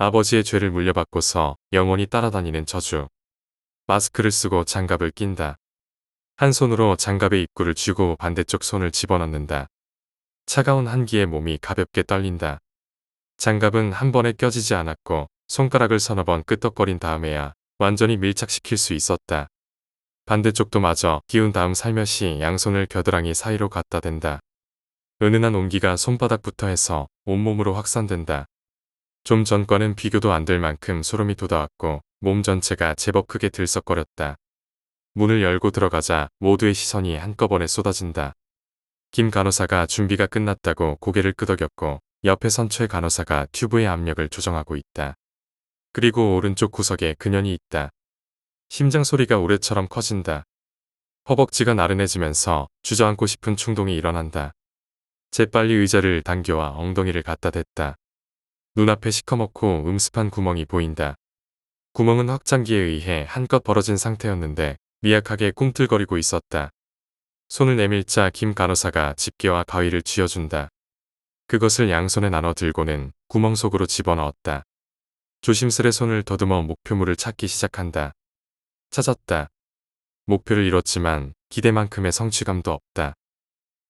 아버지의 죄를 물려받고서 영원히 따라다니는 저주. 마스크를 쓰고 장갑을 낀다. 한 손으로 장갑의 입구를 쥐고 반대쪽 손을 집어넣는다. 차가운 한기에 몸이 가볍게 떨린다. 장갑은 한 번에 껴지지 않았고 손가락을 서너 번 끄덕거린 다음에야 완전히 밀착시킬 수 있었다. 반대쪽도 마저 끼운 다음 살며시 양손을 겨드랑이 사이로 갖다 댄다. 은은한 온기가 손바닥부터 해서 온몸으로 확산된다. 좀 전과는 비교도 안 될 만큼 소름이 돋아왔고 몸 전체가 제법 크게 들썩거렸다. 문을 열고 들어가자 모두의 시선이 한꺼번에 쏟아진다. 김 간호사가 준비가 끝났다고 고개를 끄덕였고 옆에 선 최 간호사가 튜브의 압력을 조정하고 있다. 그리고 오른쪽 구석에 그년이 있다. 심장 소리가 우레처럼 커진다. 허벅지가 나른해지면서 주저앉고 싶은 충동이 일어난다. 재빨리 의자를 당겨와 엉덩이를 갖다 댔다. 눈앞에 시커멓고 음습한 구멍이 보인다. 구멍은 확장기에 의해 한껏 벌어진 상태였는데 미약하게 꿈틀거리고 있었다. 손을 내밀자 김 간호사가 집게와 가위를 쥐어준다. 그것을 양손에 나눠 들고는 구멍 속으로 집어넣었다. 조심스레 손을 더듬어 목표물을 찾기 시작한다. 찾았다. 목표를 이뤘지만 기대만큼의 성취감도 없다.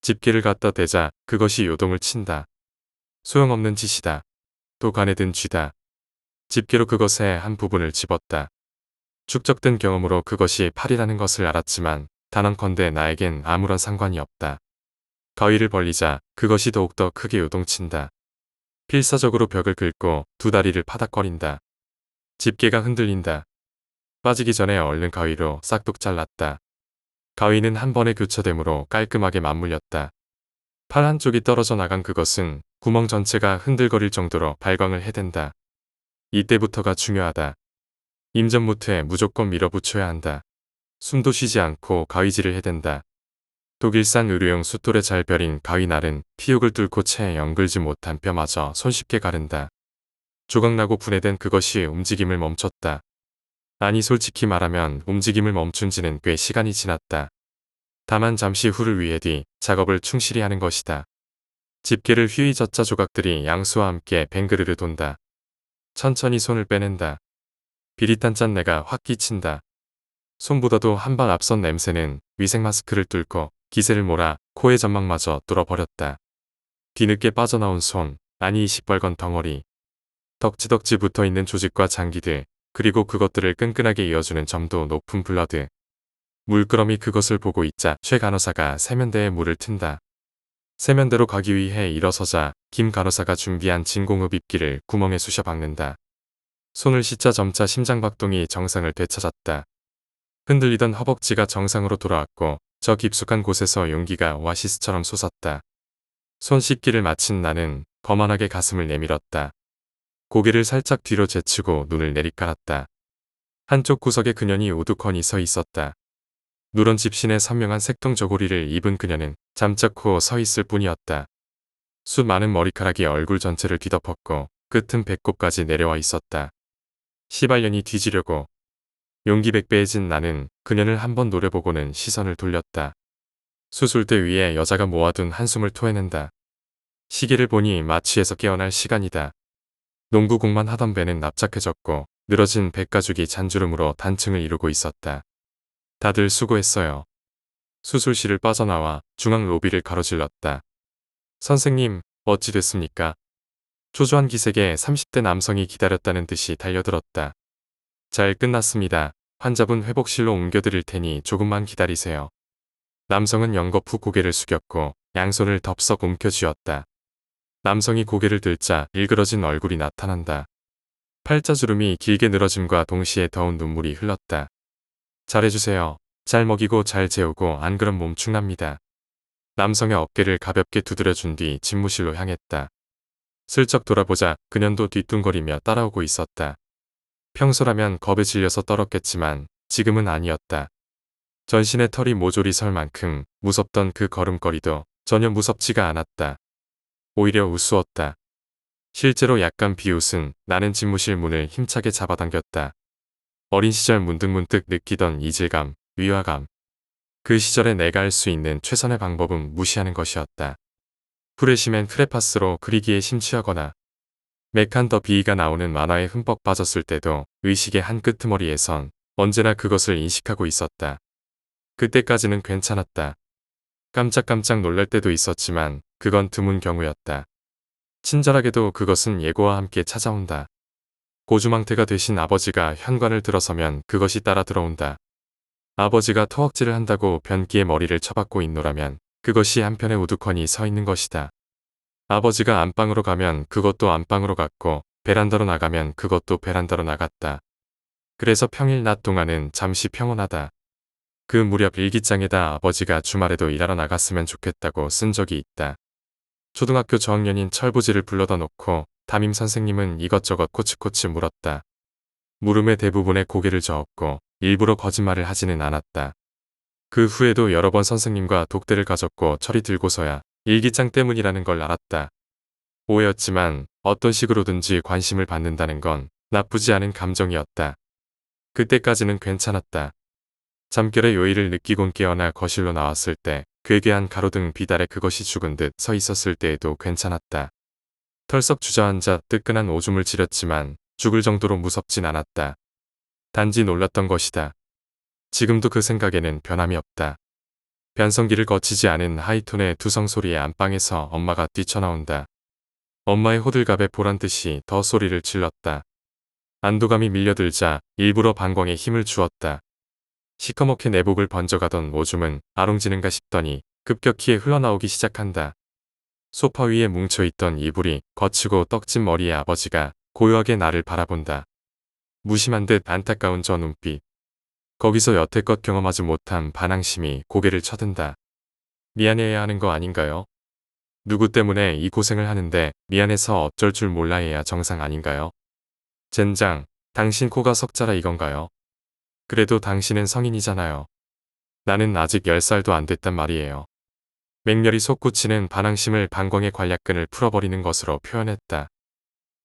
집게를 갖다 대자 그것이 요동을 친다. 소용없는 짓이다. 또 가네든 쥐다. 집게로 그것의 한 부분을 집었다. 축적된 경험으로 그것이 팔이라는 것을 알았지만 단언컨대 나에겐 아무런 상관이 없다. 가위를 벌리자 그것이 더욱더 크게 요동친다. 필사적으로 벽을 긁고 두 다리를 파닥거린다. 집게가 흔들린다. 빠지기 전에 얼른 가위로 싹둑 잘랐다. 가위는 한 번에 교차되므로 깔끔하게 맞물렸다. 팔 한쪽이 떨어져 나간 그것은 구멍 전체가 흔들거릴 정도로 발광을 해댄다. 이때부터가 중요하다. 임전무퇴 무조건 밀어붙여야 한다. 숨도 쉬지 않고 가위질을 해댄다. 독일산 의료용 숫돌에 잘 벼린 가위날은 피육을 뚫고 채 연글지 못한 뼈마저 손쉽게 가른다. 조각나고 분해된 그것이 움직임을 멈췄다. 아니 솔직히 말하면 움직임을 멈춘 지는 꽤 시간이 지났다. 다만 잠시 후를 위해 뒤 작업을 충실히 하는 것이다. 집게를 휘휘 젓자 조각들이 양수와 함께 뱅그르르 돈다. 천천히 손을 빼낸다. 비릿한 짠내가 확 끼친다. 손보다도 한 발 앞선 냄새는 위생 마스크를 뚫고 기세를 몰아 코의 점막마저 뚫어버렸다. 뒤늦게 빠져나온 손, 아니 시뻘건 덩어리. 덕지덕지 붙어있는 조직과 장기들, 그리고 그것들을 끈끈하게 이어주는 점도 높은 블러드. 물끄러미 그것을 보고 있자 최 간호사가 세면대에 물을 튼다. 세면대로 가기 위해 일어서자 김 간호사가 준비한 진공흡입기를 구멍에 쑤셔 박는다. 손을 씻자 점차 심장박동이 정상을 되찾았다. 흔들리던 허벅지가 정상으로 돌아왔고 저 깊숙한 곳에서 용기가 오아시스처럼 솟았다. 손 씻기를 마친 나는 거만하게 가슴을 내밀었다. 고개를 살짝 뒤로 제치고 눈을 내리깔았다. 한쪽 구석에 그년이 우두커니 서 있었다. 누런 집신의 선명한 색동 저고리를 입은 그녀는 잠자코 서 있을 뿐이었다. 수많은 머리카락이 얼굴 전체를 뒤덮었고 끝은 배꼽까지 내려와 있었다. 시발년이 뒤지려고. 용기 백배해진 나는 그녀를 한번 노려보고는 시선을 돌렸다. 수술대 위에 여자가 모아둔 한숨을 토해낸다. 시계를 보니 마취에서 깨어날 시간이다. 농구공만 하던 배는 납작해졌고 늘어진 배가죽이 잔주름으로 단층을 이루고 있었다. 다들 수고했어요. 수술실을 빠져나와 중앙 로비를 가로질렀다. 선생님, 어찌 됐습니까? 초조한 기색에 30대 남성이 기다렸다는 듯이 달려들었다. 잘 끝났습니다. 환자분 회복실로 옮겨드릴 테니 조금만 기다리세요. 남성은 연거푸 고개를 숙였고 양손을 덥석 움켜쥐었다. 남성이 고개를 들자 일그러진 얼굴이 나타난다. 팔자주름이 길게 늘어짐과 동시에 더운 눈물이 흘렀다. 잘해주세요. 잘 먹이고 잘 재우고 안 그럼 몸 축납니다. 남성의 어깨를 가볍게 두드려준 뒤 집무실로 향했다. 슬쩍 돌아보자 그년도 뒤뚱거리며 따라오고 있었다. 평소라면 겁에 질려서 떨었겠지만 지금은 아니었다. 전신에 털이 모조리 설 만큼 무섭던 그 걸음걸이도 전혀 무섭지가 않았다. 오히려 우스웠다. 실제로 약간 비웃은 나는 집무실 문을 힘차게 잡아당겼다. 어린 시절 문득문득 느끼던 이질감, 위화감. 그 시절에 내가 할 수 있는 최선의 방법은 무시하는 것이었다. 프레시맨 크레파스로 그리기에 심취하거나 메칸더 비위가 나오는 만화에 흠뻑 빠졌을 때도 의식의 한 끄트머리에선 언제나 그것을 인식하고 있었다. 그때까지는 괜찮았다. 깜짝깜짝 놀랄 때도 있었지만 그건 드문 경우였다. 친절하게도 그것은 예고와 함께 찾아온다. 고주망태가 되신 아버지가 현관을 들어서면 그것이 따라 들어온다. 아버지가 터벅질을 한다고 변기에 머리를 쳐박고 있노라면 그것이 한편에 우두커니 서 있는 것이다. 아버지가 안방으로 가면 그것도 안방으로 갔고 베란다로 나가면 그것도 베란다로 나갔다. 그래서 평일 낮 동안은 잠시 평온하다. 그 무렵 일기장에다 아버지가 주말에도 일하러 나갔으면 좋겠다고 쓴 적이 있다. 초등학교 저학년인 철부지를 불러다 놓고 담임 선생님은 이것저것 코치코치 물었다. 물음의 대부분에 고개를 저었고 일부러 거짓말을 하지는 않았다. 그 후에도 여러 번 선생님과 독대를 가졌고 철이 들고서야 일기장 때문이라는 걸 알았다. 오해였지만 어떤 식으로든지 관심을 받는다는 건 나쁘지 않은 감정이었다. 그때까지는 괜찮았다. 잠결에 요일을 느끼곤 깨어나 거실로 나왔을 때 괴괴한 가로등 비달에 그것이 죽은 듯 서 있었을 때에도 괜찮았다. 털썩 주저앉아 뜨끈한 오줌을 지렸지만 죽을 정도로 무섭진 않았다. 단지 놀랐던 것이다. 지금도 그 생각에는 변함이 없다. 변성기를 거치지 않은 하이톤의 두성 소리에 안방에서 엄마가 뛰쳐나온다. 엄마의 호들갑에 보란듯이 더 소리를 질렀다. 안도감이 밀려들자 일부러 방광에 힘을 주었다. 시커멓게 내복을 번져가던 오줌은 아롱지는가 싶더니 급격히 흘러나오기 시작한다. 소파 위에 뭉쳐있던 이불이 거치고 떡진 머리의 아버지가 고요하게 나를 바라본다. 무심한 듯 안타까운 저 눈빛. 거기서 여태껏 경험하지 못한 반항심이 고개를 쳐든다. 미안해야 하는 거 아닌가요? 누구 때문에 이 고생을 하는데 미안해서 어쩔 줄 몰라 해야 정상 아닌가요? 젠장, 당신 코가 석자라 이건가요? 그래도 당신은 성인이잖아요. 나는 아직 10살도 안 됐단 말이에요. 맹렬히 솟구치는 반항심을 방광의 관략근을 풀어버리는 것으로 표현했다.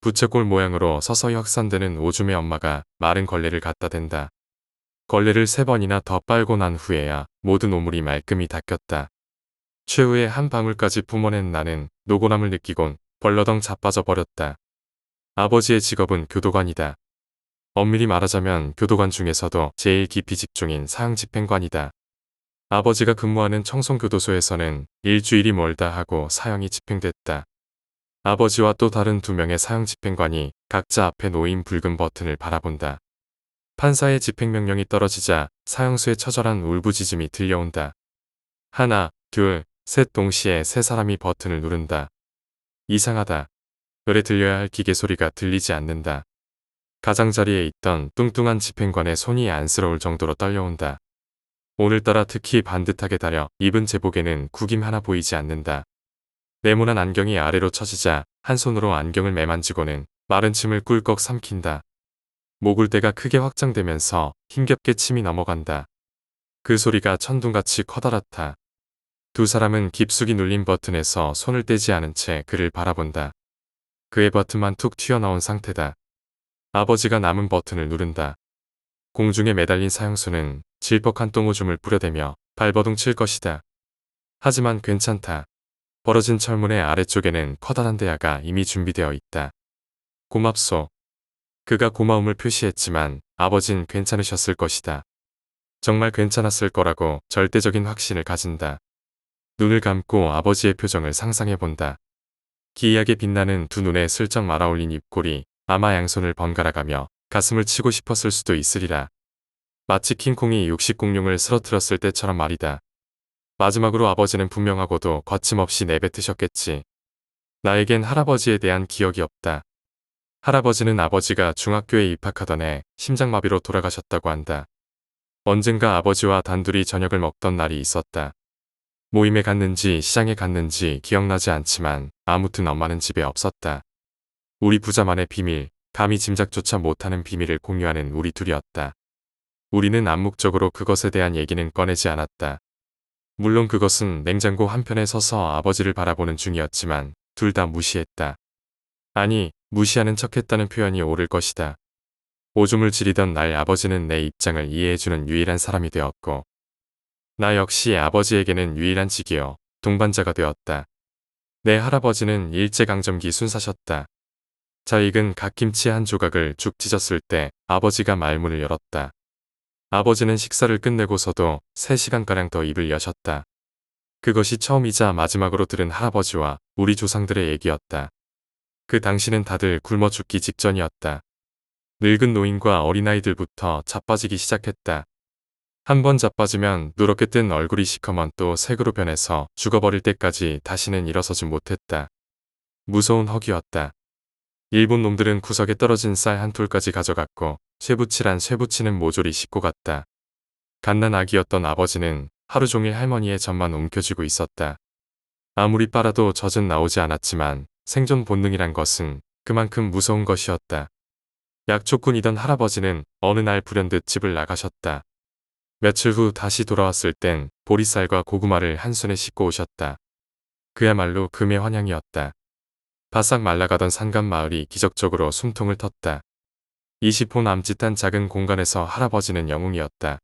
부채꼴 모양으로 서서히 확산되는 오줌의 엄마가 마른 걸레를 갖다 댄다. 걸레를 3번이나 더 빨고 난 후에야 모든 오물이 말끔히 닦였다. 최후의 한 방울까지 뿜어낸 나는 노곤함을 느끼곤 벌러덩 자빠져 버렸다. 아버지의 직업은 교도관이다. 엄밀히 말하자면 교도관 중에서도 제일 깊이 직종인 사형집행관이다. 아버지가 근무하는 청송교도소에서는 일주일이 멀다 하고 사형이 집행됐다. 아버지와 또 다른 2명의 사형집행관이 각자 앞에 놓인 붉은 버튼을 바라본다. 판사의 집행명령이 떨어지자 사형수의 처절한 울부짖음이 들려온다. 하나, 둘, 셋 동시에 3사람이 버튼을 누른다. 이상하다. 노래 들려야 할 기계 소리가 들리지 않는다. 가장자리에 있던 뚱뚱한 집행관의 손이 안쓰러울 정도로 떨려온다. 오늘따라 특히 반듯하게 다려 입은 제복에는 구김 하나 보이지 않는다. 네모난 안경이 아래로 처지자 한 손으로 안경을 매만지고는 마른 침을 꿀꺽 삼킨다. 목울대가 크게 확장되면서 힘겹게 침이 넘어간다. 그 소리가 천둥같이 커다랗다. 2사람은 깊숙이 눌린 버튼에서 손을 떼지 않은 채 그를 바라본다. 그의 버튼만 툭 튀어나온 상태다. 아버지가 남은 버튼을 누른다. 공중에 매달린 사형수는 질퍽한 똥오줌을 뿌려대며 발버둥 칠 것이다. 하지만 괜찮다. 벌어진 철문의 아래쪽에는 커다란 대야가 이미 준비되어 있다. 고맙소. 그가 고마움을 표시했지만 아버진 괜찮으셨을 것이다. 정말 괜찮았을 거라고 절대적인 확신을 가진다. 눈을 감고 아버지의 표정을 상상해본다. 기이하게 빛나는 2 눈에 슬쩍 말아올린 입꼬리, 아마 양손을 번갈아가며 가슴을 치고 싶었을 수도 있으리라. 마치 킹콩이 육식공룡을 쓰러뜨렸을 때처럼 말이다. 마지막으로 아버지는 분명하고도 거침없이 내뱉으셨겠지. 나에겐 할아버지에 대한 기억이 없다. 할아버지는 아버지가 중학교에 입학하던 해 심장마비로 돌아가셨다고 한다. 언젠가 아버지와 단둘이 저녁을 먹던 날이 있었다. 모임에 갔는지 시장에 갔는지 기억나지 않지만 아무튼 엄마는 집에 없었다. 우리 부자만의 비밀, 감히 짐작조차 못하는 비밀을 공유하는 우리 둘이었다. 우리는 암묵적으로 그것에 대한 얘기는 꺼내지 않았다. 물론 그것은 냉장고 한편에 서서 아버지를 바라보는 중이었지만 둘 다 무시했다. 아니, 무시하는 척했다는 표현이 옳을 것이다. 오줌을 지리던 날 아버지는 내 입장을 이해해주는 유일한 사람이 되었고 나 역시 아버지에게는 유일한 직이요, 동반자가 되었다. 내 할아버지는 일제강점기 순사셨다. 자 익은 갓김치 한 조각을 죽 찢었을 때 아버지가 말문을 열었다. 아버지는 식사를 끝내고서도 3시간가량 더 입을 여셨다. 그것이 처음이자 마지막으로 들은 할아버지와 우리 조상들의 얘기였다. 그 당시는 다들 굶어 죽기 직전이었다. 늙은 노인과 어린아이들부터 자빠지기 시작했다. 한 번 자빠지면 누렇게 뜬 얼굴이 시커먼 또 색으로 변해서 죽어버릴 때까지 다시는 일어서지 못했다. 무서운 허기였다. 일본 놈들은 구석에 떨어진 쌀 한 톨까지 가져갔고 쇠붙이란 쇠붙이는 모조리 싣고 갔다. 갓난 아기였던 아버지는 하루 종일 할머니의 젖만 움켜쥐고 있었다. 아무리 빨아도 젖은 나오지 않았지만 생존 본능이란 것은 그만큼 무서운 것이었다. 약초꾼이던 할아버지는 어느 날 불현듯 집을 나가셨다. 며칠 후 다시 돌아왔을 땐 보리쌀과 고구마를 한 손에 싣고 오셨다. 그야말로 금의 환영이었다. 바싹 말라가던 산간 마을이 기적적으로 숨통을 텄다. 20호 남짓한 작은 공간에서 할아버지는 영웅이었다.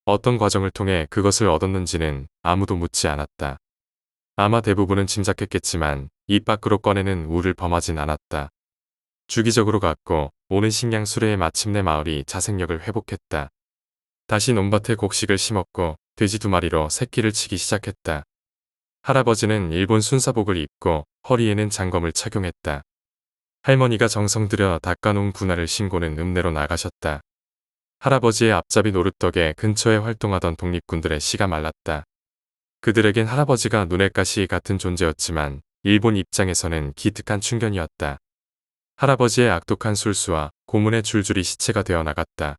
어떤 과정을 통해 그것을 얻었는지는 아무도 묻지 않았다. 아마 대부분은 짐작했겠지만 입 밖으로 꺼내는 우를 범하진 않았다. 주기적으로 갔고 오는 식량 수레에 마침내 마을이 자생력을 회복했다. 다시 논밭에 곡식을 심었고 돼지 2마리로 새끼를 치기 시작했다. 할아버지는 일본 순사복을 입고 허리에는 장검을 착용했다. 할머니가 정성 들여 닦아놓은 군화를 신고는 읍내로 나가셨다. 할아버지의 앞잡이 노릇 덕에 근처에 활동하던 독립군들의 씨가 말랐다. 그들에겐 할아버지가 눈의 가시 같은 존재였지만 일본 입장에서는 기특한 충견이었다. 할아버지의 악독한 술수와 고문에 줄줄이 시체가 되어 나갔다.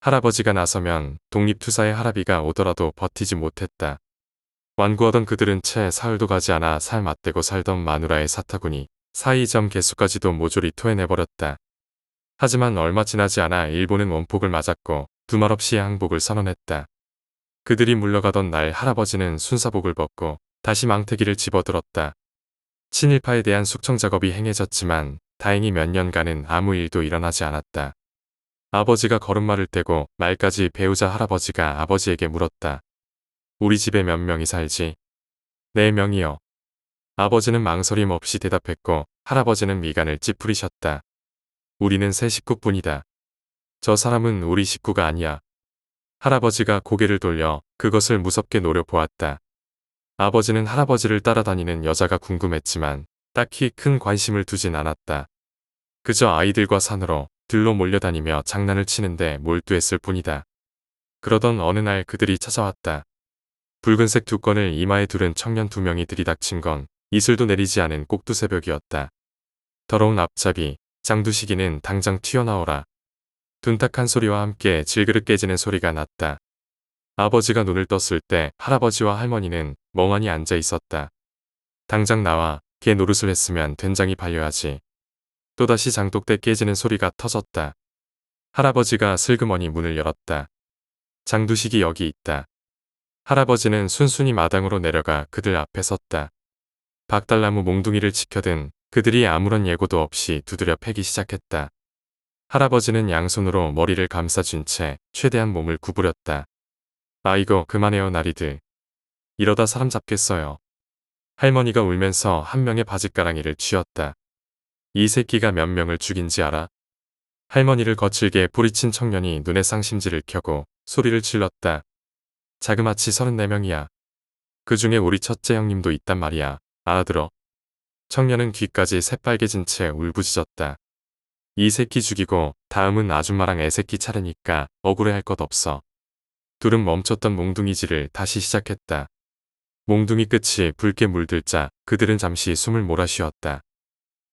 할아버지가 나서면 독립투사의 할아비가 오더라도 버티지 못했다. 완고하던 그들은 채 사흘도 가지 않아 살 맞대고 살던 마누라의 사타구니, 사이점 개수까지도 모조리 토해내버렸다. 하지만 얼마 지나지 않아 일본은 원폭을 맞았고 두말 없이 항복을 선언했다. 그들이 물러가던 날 할아버지는 순사복을 벗고 다시 망태기를 집어들었다. 친일파에 대한 숙청 작업이 행해졌지만 다행히 몇 년간은 아무 일도 일어나지 않았다. 아버지가 걸음마를 떼고 말까지 배우자 할아버지가 아버지에게 물었다. 우리 집에 몇 명이 살지? 4명이요. 아버지는 망설임 없이 대답했고 할아버지는 미간을 찌푸리셨다. 우리는 3 식구뿐이다. 저 사람은 우리 식구가 아니야. 할아버지가 고개를 돌려 그것을 무섭게 노려보았다. 아버지는 할아버지를 따라다니는 여자가 궁금했지만 딱히 큰 관심을 두진 않았다. 그저 아이들과 산으로 들로 몰려다니며 장난을 치는데 몰두했을 뿐이다. 그러던 어느 날 그들이 찾아왔다. 붉은색 두건을 이마에 두른 청년 2명이 들이닥친 건 이슬도 내리지 않은 꼭두새벽이었다. 더러운 앞잡이, 장두식이는 당장 튀어나오라. 둔탁한 소리와 함께 질그릇 깨지는 소리가 났다. 아버지가 눈을 떴을 때 할아버지와 할머니는 멍하니 앉아 있었다. 당장 나와 개 노릇을 했으면 된장이 발려야지. 또다시 장독대 깨지는 소리가 터졌다. 할아버지가 슬그머니 문을 열었다. 장두식이 여기 있다. 할아버지는 순순히 마당으로 내려가 그들 앞에 섰다. 박달나무 몽둥이를 지켜든 그들이 아무런 예고도 없이 두드려 패기 시작했다. 할아버지는 양손으로 머리를 감싸준 채 최대한 몸을 구부렸다. 아이고 그만해요 나리들. 이러다 사람 잡겠어요. 할머니가 울면서 한 명의 바짓가랑이를 쥐었다. 이 새끼가 몇 명을 죽인지 알아? 할머니를 거칠게 뿌리친 청년이 눈에 쌍심지를 켜고 소리를 질렀다. 자그마치 34명이야. 그 중에 우리 첫째 형님도 있단 말이야. 알아들어? 청년은 귀까지 새빨개진 채 울부짖었다. 이 새끼 죽이고 다음은 아줌마랑 애새끼 차례니까 억울해할 것 없어. 둘은 멈췄던 몽둥이질을 다시 시작했다. 몽둥이 끝이 붉게 물들자 그들은 잠시 숨을 몰아쉬었다.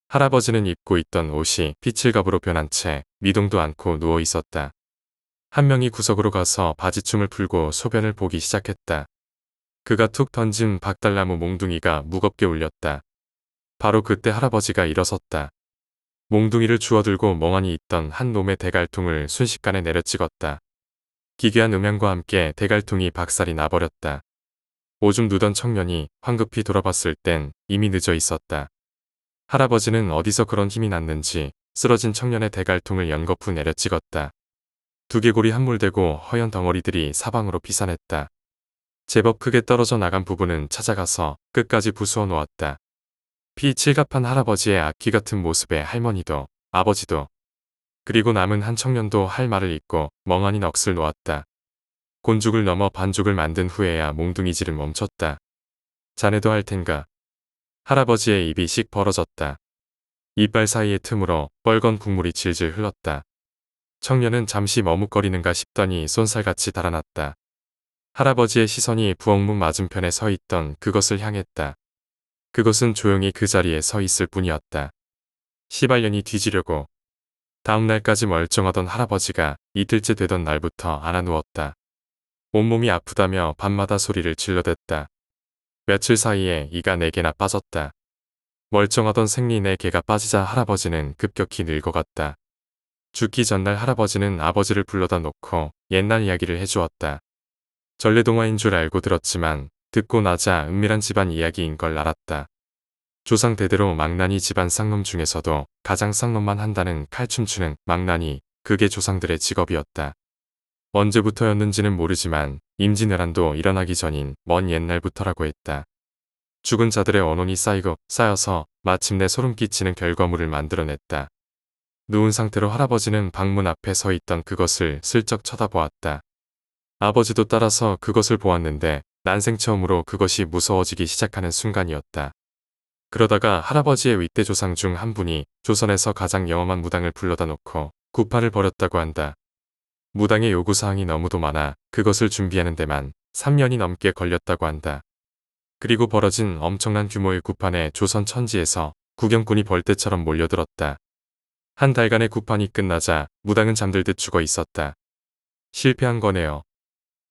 할아버지는 입고 있던 옷이 피칠갑으로 변한 채 미동도 않고 누워 있었다. 한 명이 구석으로 가서 바지춤을 풀고 소변을 보기 시작했다. 그가 툭 던진 박달나무 몽둥이가 무겁게 울렸다. 바로 그때 할아버지가 일어섰다. 몽둥이를 주워들고 멍하니 있던 한 놈의 대갈통을 순식간에 내려찍었다. 기괴한 음향과 함께 대갈통이 박살이 나버렸다. 오줌 누던 청년이 황급히 돌아봤을 땐 이미 늦어 있었다. 할아버지는 어디서 그런 힘이 났는지 쓰러진 청년의 대갈통을 연거푸 내려찍었다. 두개골이 함몰되고 허연 덩어리들이 사방으로 피산했다. 제법 크게 떨어져 나간 부분은 찾아가서 끝까지 부수어 놓았다. 피 칠갑한 할아버지의 악귀 같은 모습에 할머니도 아버지도 그리고 남은 한 청년도 할 말을 잊고 멍하니 넋을 놓았다. 곤죽을 넘어 반죽을 만든 후에야 몽둥이질을 멈췄다. 자네도 할 텐가. 할아버지의 입이 씩 벌어졌다. 이빨 사이의 틈으로 뻘건 국물이 질질 흘렀다. 청년은 잠시 머뭇거리는가 싶더니 쏜살같이 달아났다. 할아버지의 시선이 부엌문 맞은편에 서 있던 그것을 향했다. 그것은 조용히 그 자리에 서 있을 뿐이었다. 시발년이 뒤지려고. 다음 날까지 멀쩡하던 할아버지가 이틀째 되던 날부터 안아 누웠다. 온몸이 아프다며 밤마다 소리를 질러댔다. 며칠 사이에 이가 4개나 빠졌다. 멀쩡하던 생리 4개가 빠지자 할아버지는 급격히 늙어갔다. 죽기 전날 할아버지는 아버지를 불러다 놓고 옛날 이야기를 해주었다. 전래동화인 줄 알고 들었지만 듣고 나자 은밀한 집안 이야기인 걸 알았다. 조상 대대로 망나니 집안 쌍놈 중에서도 가장 쌍놈만 한다는 칼춤추는 망나니, 그게 조상들의 직업이었다. 언제부터였는지는 모르지만 임진왜란도 일어나기 전인 먼 옛날부터라고 했다. 죽은 자들의 언혼이 쌓이고 쌓여서 마침내 소름 끼치는 결과물을 만들어냈다. 누운 상태로 할아버지는 방문 앞에 서 있던 그것을 슬쩍 쳐다보았다. 아버지도 따라서 그것을 보았는데 난생 처음으로 그것이 무서워지기 시작하는 순간이었다. 그러다가 할아버지의 윗대 조상 중 한 분이 조선에서 가장 영험한 무당을 불러다 놓고 구판을 벌였다고 한다. 무당의 요구사항이 너무도 많아 그것을 준비하는 데만 3년이 넘게 걸렸다고 한다. 그리고 벌어진 엄청난 규모의 구판에 조선 천지에서 구경꾼이 벌떼처럼 몰려들었다. 한 달간의 구판이 끝나자 무당은 잠들듯 죽어 있었다. 실패한 거네요.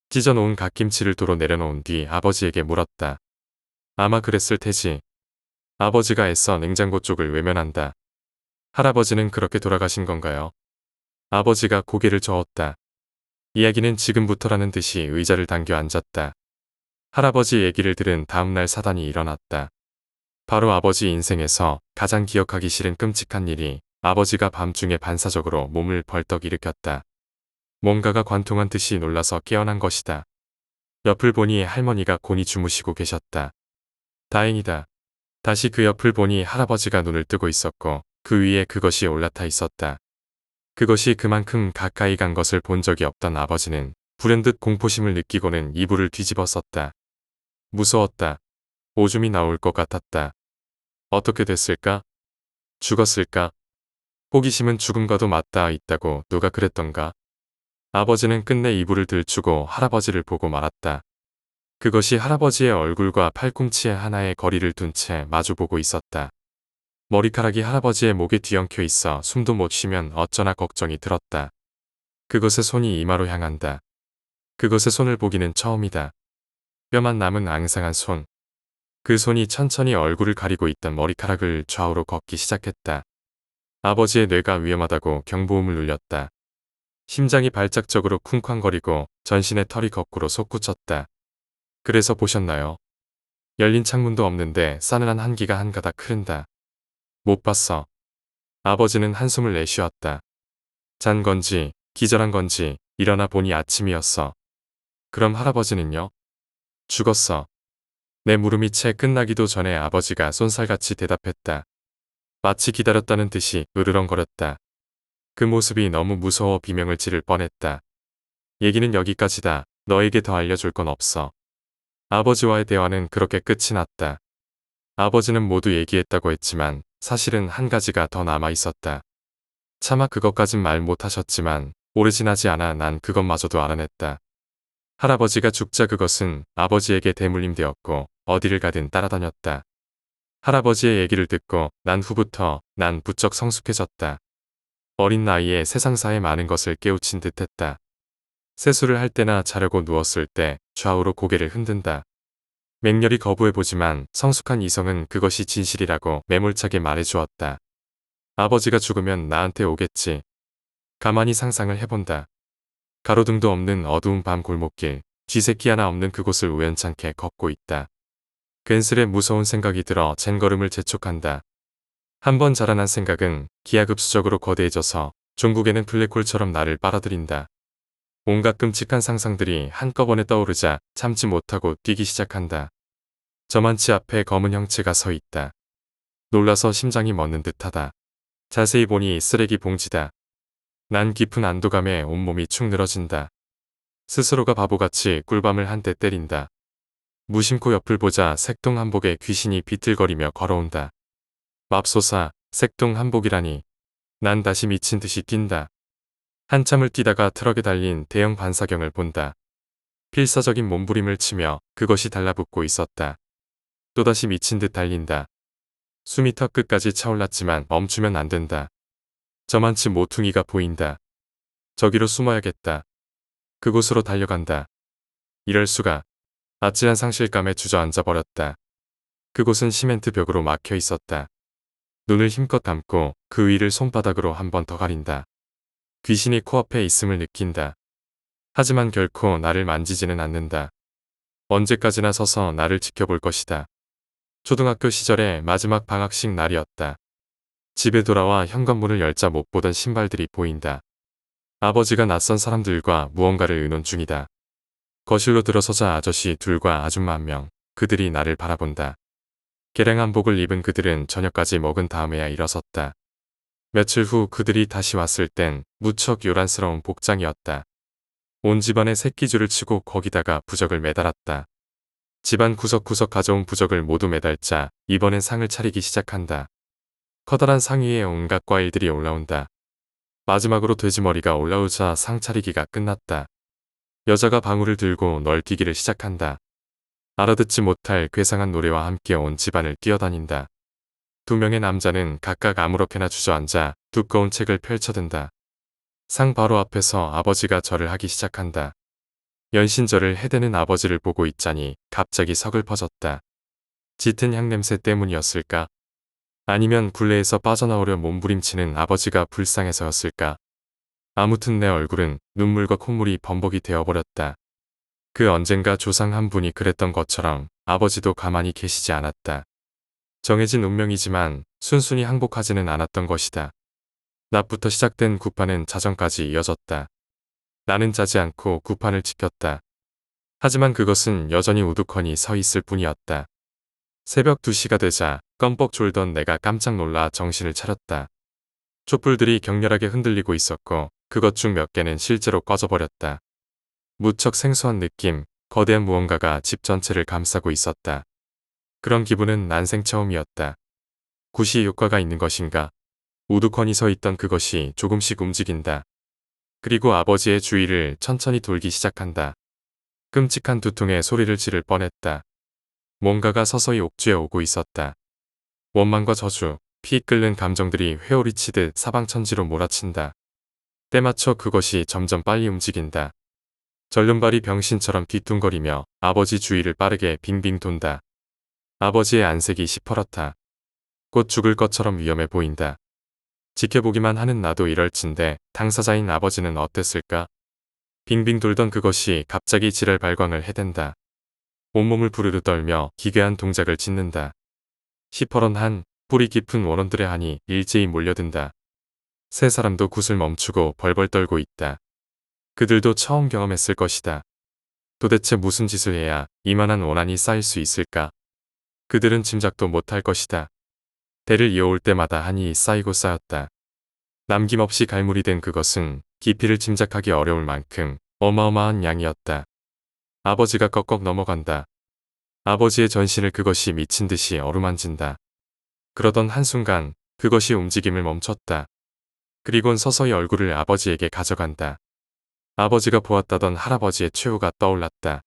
찢어놓은 갓김치를 도로 내려놓은 뒤 아버지에게 물었다. 아마 그랬을 테지. 아버지가 애써 냉장고 쪽을 외면한다. 할아버지는 그렇게 돌아가신 건가요? 아버지가 고개를 저었다. 이야기는 지금부터라는 듯이 의자를 당겨 앉았다. 할아버지 얘기를 들은 다음날 사단이 일어났다. 바로 아버지 인생에서 가장 기억하기 싫은 끔찍한 일이 아버지가 밤중에 반사적으로 몸을 벌떡 일으켰다. 뭔가가 관통한 듯이 놀라서 깨어난 것이다. 옆을 보니 할머니가 곤히 주무시고 계셨다. 다행이다. 다시 그 옆을 보니 할아버지가 눈을 뜨고 있었고 그 위에 그것이 올라타 있었다. 그것이 그만큼 가까이 간 것을 본 적이 없던 아버지는 불현듯 공포심을 느끼고는 이불을 뒤집어 썼다. 무서웠다. 오줌이 나올 것 같았다. 어떻게 됐을까? 죽었을까? 호기심은 죽음과도 맞닿아 있다고 누가 그랬던가? 아버지는 끝내 이불을 들추고 할아버지를 보고 말았다. 그것이 할아버지의 얼굴과 팔꿈치의 하나의 거리를 둔 채 마주보고 있었다. 머리카락이 할아버지의 목에 뒤엉켜 있어 숨도 못 쉬면 어쩌나 걱정이 들었다. 그것의 손이 이마로 향한다. 그것의 손을 보기는 처음이다. 뼈만 남은 앙상한 손. 그 손이 천천히 얼굴을 가리고 있던 머리카락을 좌우로 걷기 시작했다. 아버지의 뇌가 위험하다고 경보음을 울렸다. 심장이 발작적으로 쿵쾅거리고 전신의 털이 거꾸로 솟구쳤다. 그래서 보셨나요? 열린 창문도 없는데 싸늘한 한기가 한가닥 흐른다. 못 봤어. 아버지는 한숨을 내쉬었다. 잔 건지 기절한 건지 일어나 보니 아침이었어. 그럼 할아버지는요? 죽었어. 내 물음이 채 끝나기도 전에 아버지가 쏜살같이 대답했다. 마치 기다렸다는 듯이 으르렁거렸다. 그 모습이 너무 무서워 비명을 지를 뻔했다. 얘기는 여기까지다. 너에게 더 알려줄 건 없어. 아버지와의 대화는 그렇게 끝이 났다. 아버지는 모두 얘기했다고 했지만 사실은 한 가지가 더 남아 있었다. 차마 그것까진 말 못하셨지만 오래 지나지 않아 난 그것마저도 알아냈다. 할아버지가 죽자 그것은 아버지에게 대물림 되었고 어디를 가든 따라다녔다. 할아버지의 얘기를 듣고 난 후부터 난 부쩍 성숙해졌다. 어린 나이에 세상사의 많은 것을 깨우친 듯했다. 세수를 할 때나 자려고 누웠을 때 좌우로 고개를 흔든다. 맹렬히 거부해보지만 성숙한 이성은 그것이 진실이라고 매몰차게 말해주었다. 아버지가 죽으면 나한테 오겠지. 가만히 상상을 해본다. 가로등도 없는 어두운 밤 골목길, 쥐새끼 하나 없는 그곳을 우연찮게 걷고 있다. 괜스레 무서운 생각이 들어 젠걸음을 재촉한다. 한번 자라난 생각은 기하급수적으로 거대해져서 종국에는 블랙홀처럼 나를 빨아들인다. 온갖 끔찍한 상상들이 한꺼번에 떠오르자 참지 못하고 뛰기 시작한다. 저만치 앞에 검은 형체가 서 있다. 놀라서 심장이 멎는 듯하다. 자세히 보니 쓰레기 봉지다. 난 깊은 안도감에 온몸이 축 늘어진다. 스스로가 바보같이 꿀밤을 한 대 때린다. 무심코 옆을 보자 색동 한복에 귀신이 비틀거리며 걸어온다. 맙소사, 색동 한복이라니. 난 다시 미친 듯이 뛴다. 한참을 뛰다가 트럭에 달린 대형 반사경을 본다. 필사적인 몸부림을 치며 그것이 달라붙고 있었다. 또다시 미친 듯 달린다. 숨이 턱 끝까지 차올랐지만 멈추면 안 된다. 저만치 모퉁이가 보인다. 저기로 숨어야겠다. 그곳으로 달려간다. 이럴 수가. 아찔한 상실감에 주저앉아 버렸다. 그곳은 시멘트 벽으로 막혀 있었다. 눈을 힘껏 감고 그 위를 손바닥으로 한 번 더 가린다. 귀신이 코앞에 있음을 느낀다. 하지만 결코 나를 만지지는 않는다. 언제까지나 서서 나를 지켜볼 것이다. 초등학교 시절의 마지막 방학식 날이었다. 집에 돌아와 현관문을 열자 못 보던 신발들이 보인다. 아버지가 낯선 사람들과 무언가를 의논 중이다. 거실로 들어서자 아저씨 둘과 아줌마 한 명, 그들이 나를 바라본다. 개량 한복을 입은 그들은 저녁까지 먹은 다음에야 일어섰다. 며칠 후 그들이 다시 왔을 땐 무척 요란스러운 복장이었다. 온 집안에 새끼줄을 치고 거기다가 부적을 매달았다. 집안 구석구석 가져온 부적을 모두 매달자 이번엔 상을 차리기 시작한다. 커다란 상 위에 온갖 과일들이 올라온다. 마지막으로 돼지머리가 올라오자 상 차리기가 끝났다. 여자가 방울을 들고 널뛰기를 시작한다. 알아듣지 못할 괴상한 노래와 함께 온 집안을 뛰어다닌다. 두 명의 남자는 각각 아무렇게나 주저앉아 두꺼운 책을 펼쳐든다. 상 바로 앞에서 아버지가 절을 하기 시작한다. 연신절을 해대는 아버지를 보고 있자니 갑자기 서글퍼졌다. 짙은 향냄새 때문이었을까? 아니면 굴레에서 빠져나오려 몸부림치는 아버지가 불쌍해서였을까? 아무튼 내 얼굴은 눈물과 콧물이 범벅이 되어버렸다. 그 언젠가 조상 한 분이 그랬던 것처럼 아버지도 가만히 계시지 않았다. 정해진 운명이지만 순순히 항복하지는 않았던 것이다. 낮부터 시작된 구판은 자정까지 이어졌다. 나는 자지 않고 구판을 지켰다. 하지만 그것은 여전히 우두커니 서 있을 뿐이었다. 새벽 2시가 되자 껌뻑 졸던 내가 깜짝 놀라 정신을 차렸다. 촛불들이 격렬하게 흔들리고 있었고 그것 중 몇 개는 실제로 꺼져버렸다. 무척 생소한 느낌, 거대한 무언가가 집 전체를 감싸고 있었다. 그런 기분은 난생 처음이었다. 굿이 효과가 있는 것인가? 우두커니 서 있던 그것이 조금씩 움직인다. 그리고 아버지의 주위를 천천히 돌기 시작한다. 끔찍한 두통에 소리를 지를 뻔했다. 뭔가가 서서히 옥죄어 오고 있었다. 원망과 저주, 피 끓는 감정들이 회오리치듯 사방천지로 몰아친다. 때맞춰 그것이 점점 빨리 움직인다. 절름발이 병신처럼 뒤뚱거리며 아버지 주위를 빠르게 빙빙 돈다. 아버지의 안색이 시퍼렇다. 곧 죽을 것처럼 위험해 보인다. 지켜보기만 하는 나도 이럴 진데 당사자인 아버지는 어땠을까? 빙빙 돌던 그것이 갑자기 지랄 발광을 해댄다. 온몸을 부르르 떨며 기괴한 동작을 짓는다. 시퍼런한 뿌리 깊은 원혼들의 한이 일제히 몰려든다. 세 사람도 굿을 멈추고 벌벌 떨고 있다. 그들도 처음 경험했을 것이다. 도대체 무슨 짓을 해야 이만한 원한이 쌓일 수 있을까? 그들은 짐작도 못할 것이다. 대를 이어올 때마다 한이 쌓이고 쌓였다. 남김없이 갈무리 된 그것은 깊이를 짐작하기 어려울 만큼 어마어마한 양이었다. 아버지가 꺽꺽 넘어간다. 아버지의 전신을 그것이 미친 듯이 어루만진다. 그러던 한순간 그것이 움직임을 멈췄다. 그리곤 서서히 얼굴을 아버지에게 가져간다. 아버지가 보았다던 할아버지의 최후가 떠올랐다.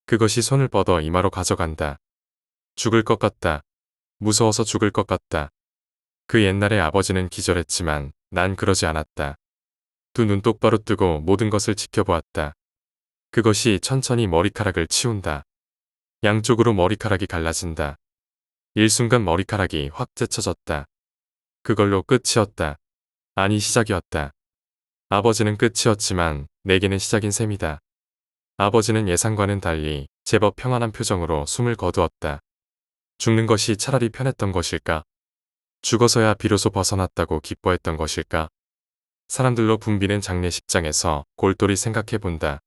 그것이 손을 뻗어 이마로 가져간다. 죽을 것 같다. 무서워서 죽을 것 같다. 그 옛날에 아버지는 기절했지만 난 그러지 않았다. 두 눈 똑바로 뜨고 모든 것을 지켜보았다. 그것이 천천히 머리카락을 치운다. 양쪽으로 머리카락이 갈라진다. 일순간 머리카락이 확 찢어졌다. 그걸로 끝이었다. 아니 시작이었다. 아버지는 끝이었지만 내게는 시작인 셈이다. 아버지는 예상과는 달리 제법 평안한 표정으로 숨을 거두었다. 죽는 것이 차라리 편했던 것일까? 죽어서야 비로소 벗어났다고 기뻐했던 것일까? 사람들로 붐비는 장례식장에서 골똘히 생각해본다.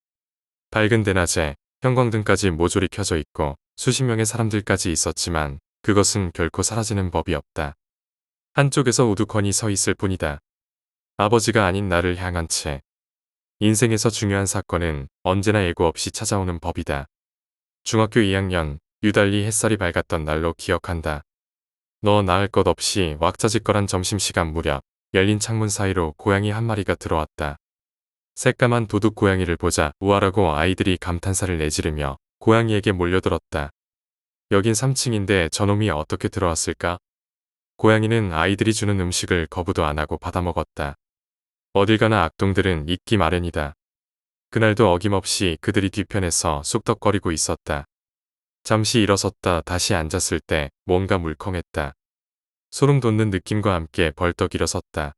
밝은 대낮에 형광등까지 모조리 켜져 있고 수십 명의 사람들까지 있었지만 그것은 결코 사라지는 법이 없다. 한쪽에서 우두커니 서 있을 뿐이다. 아버지가 아닌 나를 향한 채. 인생에서 중요한 사건은 언제나 예고 없이 찾아오는 법이다. 중학교 2학년, 유달리 햇살이 밝았던 날로 기억한다. 너 나을 것 없이 왁자지껄한 점심시간 무렵 열린 창문 사이로 고양이 한 마리가 들어왔다. 새까만 도둑 고양이를 보자 우아라고 아이들이 감탄사를 내지르며 고양이에게 몰려들었다. 여긴 3층인데 저놈이 어떻게 들어왔을까? 고양이는 아이들이 주는 음식을 거부도 안 하고 받아먹었다. 어딜 가나 악동들은 있기 마련이다. 그날도 어김없이 그들이 뒤편에서 쑥덕거리고 있었다. 잠시 일어섰다 다시 앉았을 때 뭔가 물컹했다. 소름 돋는 느낌과 함께 벌떡 일어섰다.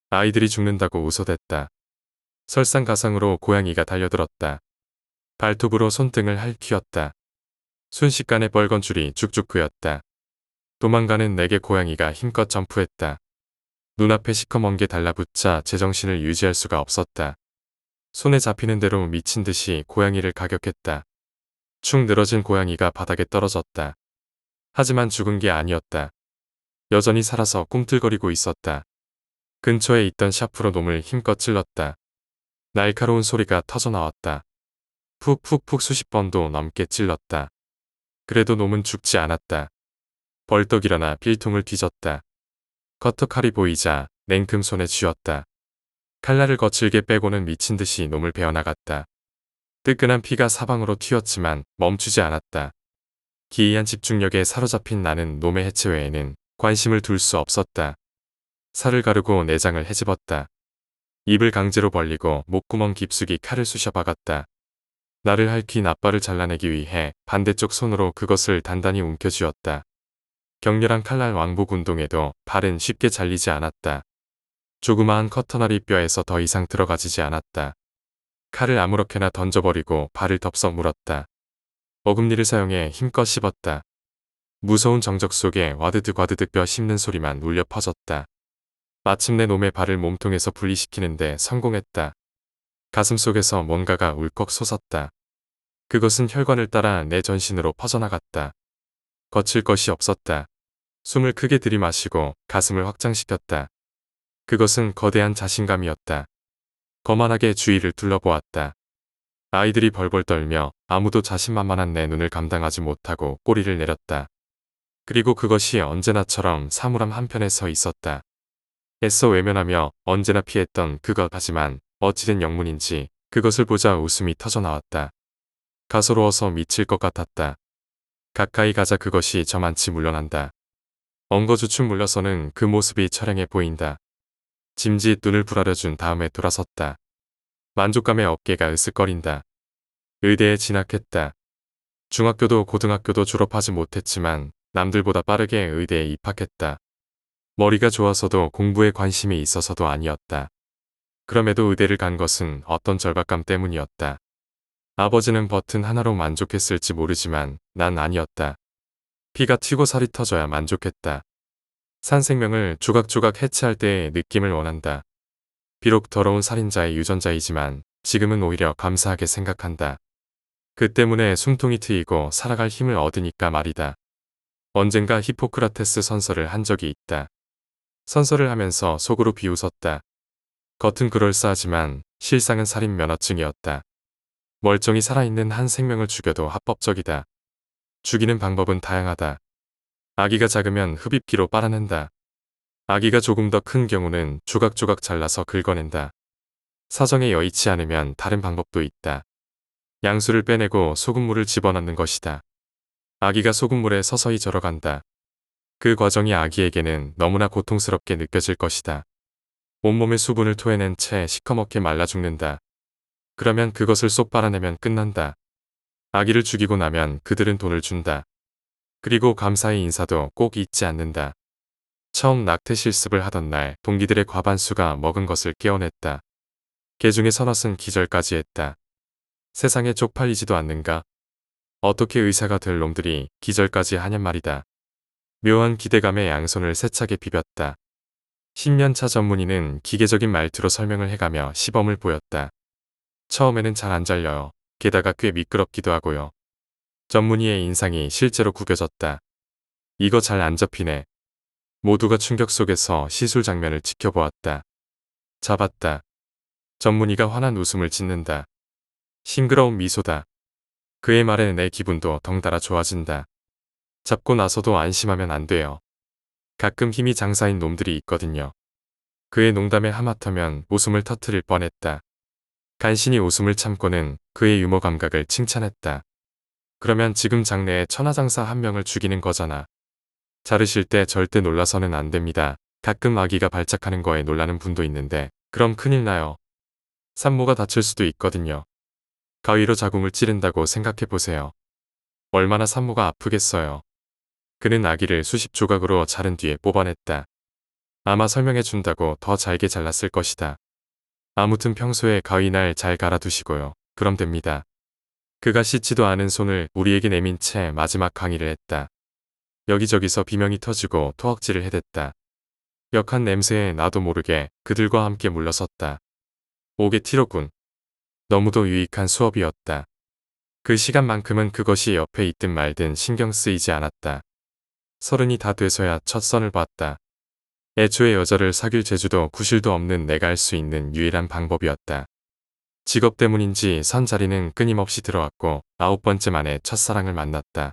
아이들이 죽는다고 웃어댔다. 설상가상으로 고양이가 달려들었다. 발톱으로 손등을 핥히었다. 순식간에 빨간 줄이 쭉쭉 그였다. 도망가는 내게 고양이가 힘껏 점프했다. 눈앞에 시커먼 게 달라붙자 제정신을 유지할 수가 없었다. 손에 잡히는 대로 미친 듯이 고양이를 가격했다. 축 늘어진 고양이가 바닥에 떨어졌다. 하지만 죽은 게 아니었다. 여전히 살아서 꿈틀거리고 있었다. 근처에 있던 샤프로 놈을 힘껏 찔렀다. 날카로운 소리가 터져나왔다. 푹푹푹 수십 번도 넘게 찔렀다. 그래도 놈은 죽지 않았다. 벌떡 일어나 필통을 뒤졌다. 커터 칼이 보이자 냉큼 손에 쥐었다. 칼날을 거칠게 빼고는 미친 듯이 놈을 베어나갔다. 뜨끈한 피가 사방으로 튀었지만 멈추지 않았다. 기이한 집중력에 사로잡힌 나는 놈의 해체 외에는 관심을 둘 수 없었다. 살을 가르고 내장을 헤집었다. 입을 강제로 벌리고 목구멍 깊숙이 칼을 쑤셔 박았다. 나를 핥힌 앞발을 잘라내기 위해 반대쪽 손으로 그것을 단단히 움켜쥐었다. 격렬한 칼날 왕복 운동에도 발은 쉽게 잘리지 않았다. 조그마한 커터날이 뼈에서 더 이상 들어가지지 않았다. 칼을 아무렇게나 던져버리고 발을 덥석 물었다. 어금니를 사용해 힘껏 씹었다. 무서운 정적 속에 와드득 와드득 뼈 씹는 소리만 울려 퍼졌다. 마침내 놈의 발을 몸통에서 분리시키는데 성공했다. 가슴속에서 뭔가가 울컥 솟았다. 그것은 혈관을 따라 내 전신으로 퍼져나갔다. 거칠 것이 없었다. 숨을 크게 들이마시고 가슴을 확장시켰다. 그것은 거대한 자신감이었다. 거만하게 주위를 둘러보았다. 아이들이 벌벌 떨며 아무도 자신만만한 내 눈을 감당하지 못하고 꼬리를 내렸다. 그리고 그것이 언제나처럼 사물함 한편에 서 있었다. 애써 외면하며 언제나 피했던 그것 하지만 어찌된 영문인지 그것을 보자 웃음이 터져나왔다. 가소로워서 미칠 것 같았다. 가까이 가자 그것이 저만치 물러난다. 엉거주춤 물러서는 그 모습이 처량해 보인다. 짐짓 눈을 부라려준 다음에 돌아섰다. 만족감에 어깨가 으쓱거린다. 의대에 진학했다. 중학교도 고등학교도 졸업하지 못했지만 남들보다 빠르게 의대에 입학했다. 머리가 좋아서도 공부에 관심이 있어서도 아니었다. 그럼에도 의대를 간 것은 어떤 절박감 때문이었다. 아버지는 버튼 하나로 만족했을지 모르지만 난 아니었다. 피가 튀고 살이 터져야 만족했다. 산 생명을 조각조각 해체할 때의 느낌을 원한다. 비록 더러운 살인자의 유전자이지만 지금은 오히려 감사하게 생각한다. 그 때문에 숨통이 트이고 살아갈 힘을 얻으니까 말이다. 언젠가 히포크라테스 선서를 한 적이 있다. 선서를 하면서 속으로 비웃었다. 겉은 그럴싸하지만 실상은 살인 면허증이었다. 멀쩡히 살아있는 한 생명을 죽여도 합법적이다. 죽이는 방법은 다양하다. 아기가 작으면 흡입기로 빨아낸다. 아기가 조금 더 큰 경우는 조각조각 잘라서 긁어낸다. 사정에 여의치 않으면 다른 방법도 있다. 양수를 빼내고 소금물을 집어넣는 것이다. 아기가 소금물에 서서히 절어간다. 그 과정이 아기에게는 너무나 고통스럽게 느껴질 것이다. 온몸의 수분을 토해낸 채 시커멓게 말라 죽는다. 그러면 그것을 쏙 빨아내면 끝난다. 아기를 죽이고 나면 그들은 돈을 준다. 그리고 감사의 인사도 꼭 잊지 않는다. 처음 낙태 실습을 하던 날 동기들의 과반수가 먹은 것을 깨어냈다. 개 중에 서너은 기절까지 했다. 세상에 쪽팔리지도 않는가? 어떻게 의사가 될 놈들이 기절까지 하냔 말이다. 묘한 기대감에 양손을 세차게 비볐다. 10년차 전문의는 기계적인 말투로 설명을 해가며 시범을 보였다. 처음에는 잘 안 잘려요. 게다가 꽤 미끄럽기도 하고요. 전문의의 인상이 실제로 구겨졌다. 이거 잘 안 잡히네. 모두가 충격 속에서 시술 장면을 지켜보았다. 잡았다. 전문의가 환한 웃음을 짓는다. 싱그러운 미소다. 그의 말에 내 기분도 덩달아 좋아진다. 잡고 나서도 안심하면 안 돼요. 가끔 힘이 장사인 놈들이 있거든요. 그의 농담에 하마터면 웃음을 터뜨릴 뻔했다. 간신히 웃음을 참고는 그의 유머 감각을 칭찬했다. 그러면 지금 장내에 천하장사 한 명을 죽이는 거잖아. 자르실 때 절대 놀라서는 안 됩니다. 가끔 아기가 발작하는 거에 놀라는 분도 있는데 그럼 큰일 나요. 산모가 다칠 수도 있거든요. 가위로 자궁을 찌른다고 생각해보세요. 얼마나 산모가 아프겠어요. 그는 아기를 수십 조각으로 자른 뒤에 뽑아냈다. 아마 설명해준다고 더 잘게 잘랐을 것이다. 아무튼 평소에 가위날 잘 갈아두시고요. 그럼 됩니다. 그가 씻지도 않은 손을 우리에게 내민 채 마지막 강의를 했다. 여기저기서 비명이 터지고 토악질을 해댔다. 역한 냄새에 나도 모르게 그들과 함께 물러섰다. 옥의 티로군. 너무도 유익한 수업이었다. 그 시간만큼은 그것이 옆에 있든 말든 신경 쓰이지 않았다. 30이 다 돼서야 첫 선을 봤다. 애초에 여자를 사귈 재주도 구실도 없는 내가 할 수 있는 유일한 방법이었다. 직업 때문인지 선자리는 끊임없이 들어왔고 9번째 만에 첫사랑을 만났다.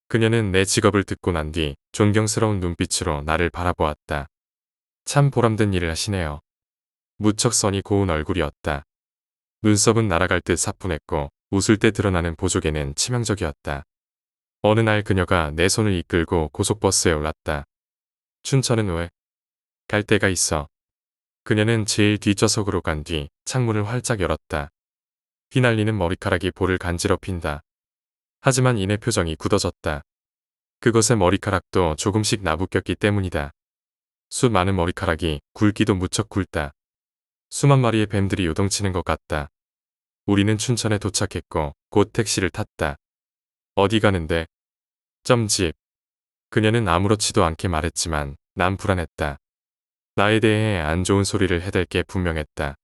그녀는 내 직업을 듣고 난 뒤 존경스러운 눈빛으로 나를 바라보았다. 참 보람된 일을 하시네요. 무척 선이 고운 얼굴이었다. 눈썹은 날아갈 듯 사뿐했고 웃을 때 드러나는 보조개는 치명적이었다. 어느 날 그녀가 내 손을 이끌고 고속버스에 올랐다. 춘천은 왜? 갈 데가 있어. 그녀는 제일 뒷좌석으로 간 뒤 창문을 활짝 열었다. 휘날리는 머리카락이 볼을 간지럽힌다. 하지만 이내 표정이 굳어졌다. 그것의 머리카락도 조금씩 나부꼈기 때문이다. 숱 많은 머리카락이 굵기도 무척 굵다. 수만 마리의 뱀들이 요동치는 것 같다. 우리는 춘천에 도착했고 곧 택시를 탔다. 어디 가는데? 집. 그녀는 아무렇지도 않게 말했지만 난 불안했다. 나에 대해 안 좋은 소리를 해댈 게 분명했다.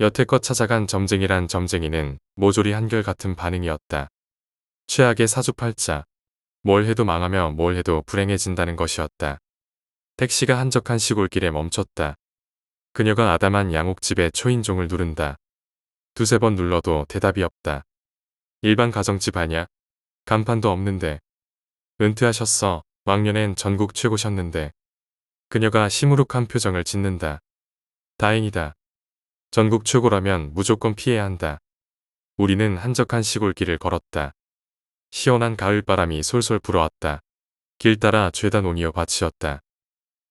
여태껏 찾아간 점쟁이란 점쟁이는 모조리 한결같은 반응이었다. 최악의 사주팔자. 뭘 해도 망하며 뭘 해도 불행해진다는 것이었다. 택시가 한적한 시골길에 멈췄다. 그녀가 아담한 양옥집의 초인종을 누른다. 두세 번 눌러도 대답이 없다. 일반 가정집 아냐? 간판도 없는데. 은퇴하셨어. 왕년엔 전국 최고셨는데. 그녀가 시무룩한 표정을 짓는다. 다행이다. 전국 최고라면 무조건 피해야 한다. 우리는 한적한 시골길을 걸었다. 시원한 가을바람이 솔솔 불어왔다. 길 따라 죄다 논이어 밭이었다.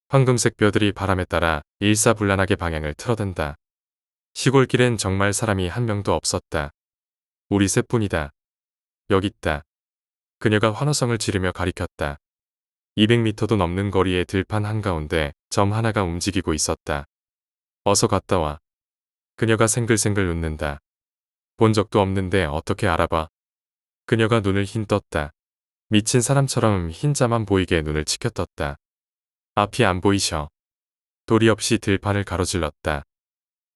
황금색 뼈들이 바람에 따라 일사불란하게 방향을 틀어댄다. 시골길엔 정말 사람이 한 명도 없었다. 우리 셋뿐이다. 여기 있다. 그녀가 환호성을 지르며 가리켰다. 200m도 넘는 거리의 들판 한가운데 점 하나가 움직이고 있었다. 어서 갔다 와. 그녀가 생글생글 웃는다. 본 적도 없는데 어떻게 알아봐? 그녀가 눈을 흰 떴다. 미친 사람처럼 흰자만 보이게 눈을 치켜떴다. 앞이 안 보이셔. 도리 없이 들판을 가로질렀다.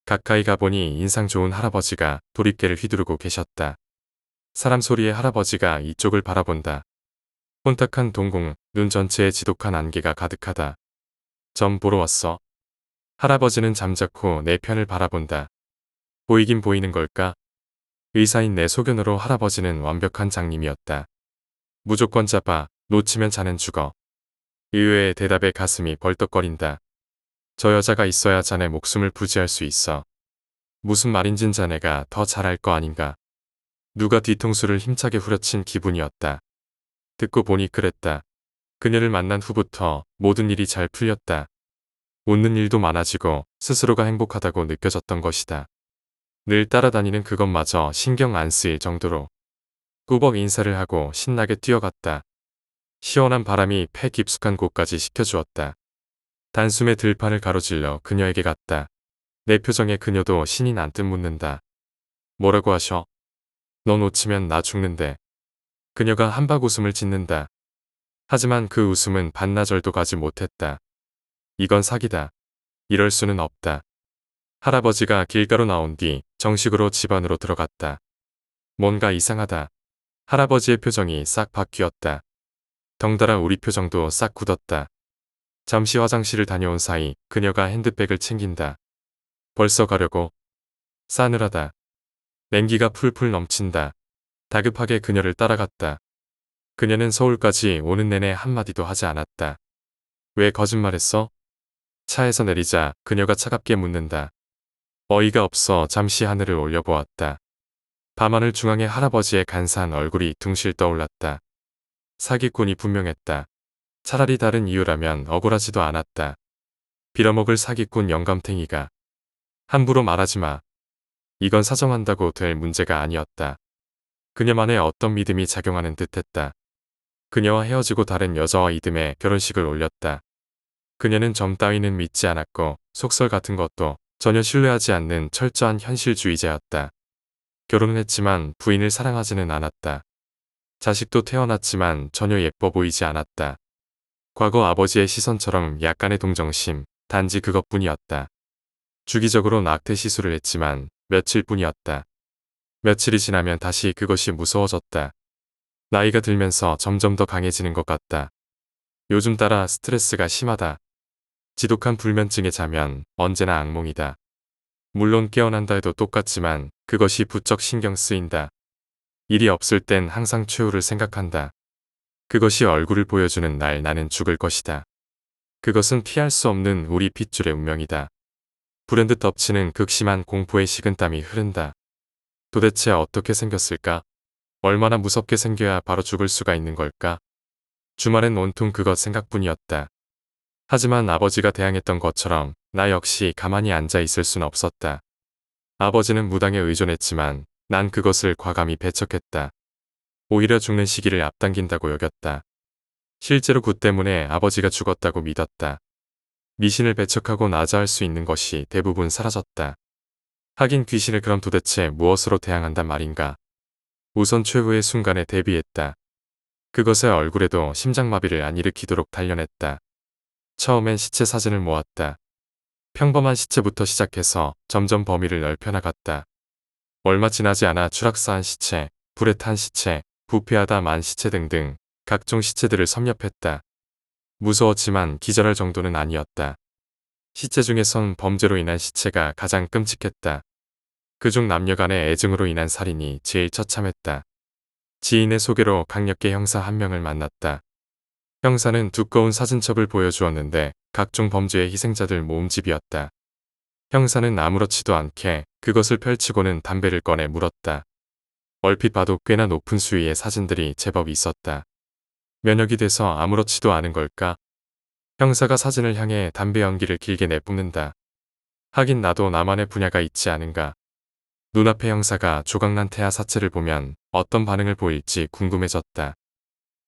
가까이 가보니 인상 좋은 할아버지가 도립개를 휘두르고 계셨다. 사람 소리에 할아버지가 이쪽을 바라본다. 혼탁한 동공, 눈 전체에 지독한 안개가 가득하다. 점 보러 왔어. 할아버지는 잠자코 내 편을 바라본다. 보이긴 보이는 걸까? 의사인 내 소견으로 할아버지는 완벽한 장님이었다. 무조건 잡아, 놓치면 자넨 죽어. 의외의 대답에 가슴이 벌떡거린다. 저 여자가 있어야 자네 목숨을 부지할 수 있어. 무슨 말인진 자네가 더 잘할 거 아닌가. 누가 뒤통수를 힘차게 후려친 기분이었다. 듣고 보니 그랬다. 그녀를 만난 후부터 모든 일이 잘 풀렸다. 웃는 일도 많아지고 스스로가 행복하다고 느껴졌던 것이다. 늘 따라다니는 그것마저 신경 안 쓰일 정도로. 꾸벅 인사를 하고 신나게 뛰어갔다. 시원한 바람이 폐 깊숙한 곳까지 식혀주었다. 단숨에 들판을 가로질러 그녀에게 갔다. 내 표정에 그녀도 신이 난뜻 묻는다. 뭐라고 하셔? 너 놓치면 나 죽는데. 그녀가 한박 웃음을 짓는다. 하지만 그 웃음은 반나절도 가지 못했다. 이건 사기다. 이럴 수는 없다. 할아버지가 길가로 나온 뒤 정식으로 집 안으로 들어갔다. 뭔가 이상하다. 할아버지의 표정이 싹 바뀌었다. 덩달아 우리 표정도 싹 굳었다. 잠시 화장실을 다녀온 사이 그녀가 핸드백을 챙긴다. 벌써 가려고? 싸늘하다. 냉기가 풀풀 넘친다. 다급하게 그녀를 따라갔다. 그녀는 서울까지 오는 내내 한마디도 하지 않았다. 왜 거짓말했어? 차에서 내리자 그녀가 차갑게 묻는다. 어이가 없어 잠시 하늘을 올려보았다. 밤하늘 중앙에 할아버지의 간사한 얼굴이 둥실 떠올랐다. 사기꾼이 분명했다. 차라리 다른 이유라면 억울하지도 않았다. 빌어먹을 사기꾼 영감탱이가. 함부로 말하지 마. 이건 사정한다고 될 문제가 아니었다. 그녀만의 어떤 믿음이 작용하는 듯했다. 그녀와 헤어지고 다른 여자와 이듬해 결혼식을 올렸다. 그녀는 점 따위는 믿지 않았고 속설 같은 것도 전혀 신뢰하지 않는 철저한 현실주의자였다. 결혼은 했지만 부인을 사랑하지는 않았다. 자식도 태어났지만 전혀 예뻐 보이지 않았다. 과거 아버지의 시선처럼 약간의 동정심, 단지 그것뿐이었다. 주기적으로 낙태 시술을 했지만 며칠뿐이었다. 며칠이 지나면 다시 그것이 무서워졌다. 나이가 들면서 점점 더 강해지는 것 같다. 요즘 따라 스트레스가 심하다. 지독한 불면증에 자면 언제나 악몽이다. 물론 깨어난다 해도 똑같지만 그것이 부쩍 신경 쓰인다. 일이 없을 땐 항상 최후를 생각한다. 그것이 얼굴을 보여주는 날 나는 죽을 것이다. 그것은 피할 수 없는 우리 핏줄의 운명이다. 불현듯 덮치는 극심한 공포의 식은땀이 흐른다. 도대체 어떻게 생겼을까? 얼마나 무섭게 생겨야 바로 죽을 수가 있는 걸까? 주말엔 온통 그것 생각뿐이었다. 하지만 아버지가 대항했던 것처럼 나 역시 가만히 앉아 있을 순 없었다. 아버지는 무당에 의존했지만 난 그것을 과감히 배척했다. 오히려 죽는 시기를 앞당긴다고 여겼다. 실제로 그 때문에 아버지가 죽었다고 믿었다. 미신을 배척하고 나자할 수 있는 것이 대부분 사라졌다. 하긴 귀신을 그럼 도대체 무엇으로 대항한단 말인가. 우선 최후의 순간에 대비했다. 그것의 얼굴에도 심장마비를 안 일으키도록 단련했다. 처음엔 시체 사진을 모았다. 평범한 시체부터 시작해서 점점 범위를 넓혀나갔다. 얼마 지나지 않아 추락사한 시체, 불에 탄 시체, 부패하다 만 시체 등등 각종 시체들을 섭렵했다. 무서웠지만 기절할 정도는 아니었다. 시체 중에선 범죄로 인한 시체가 가장 끔찍했다. 그중 남녀 간의 애증으로 인한 살인이 제일 처참했다. 지인의 소개로 강력계 형사 한 명을 만났다. 형사는 두꺼운 사진첩을 보여주었는데 각종 범죄의 희생자들 모음집이었다. 형사는 아무렇지도 않게 그것을 펼치고는 담배를 꺼내 물었다. 얼핏 봐도 꽤나 높은 수위의 사진들이 제법 있었다. 면역이 돼서 아무렇지도 않은 걸까? 형사가 사진을 향해 담배 연기를 길게 내뿜는다. 하긴 나도 나만의 분야가 있지 않은가. 눈앞의 형사가 조각난 태아 사체를 보면 어떤 반응을 보일지 궁금해졌다.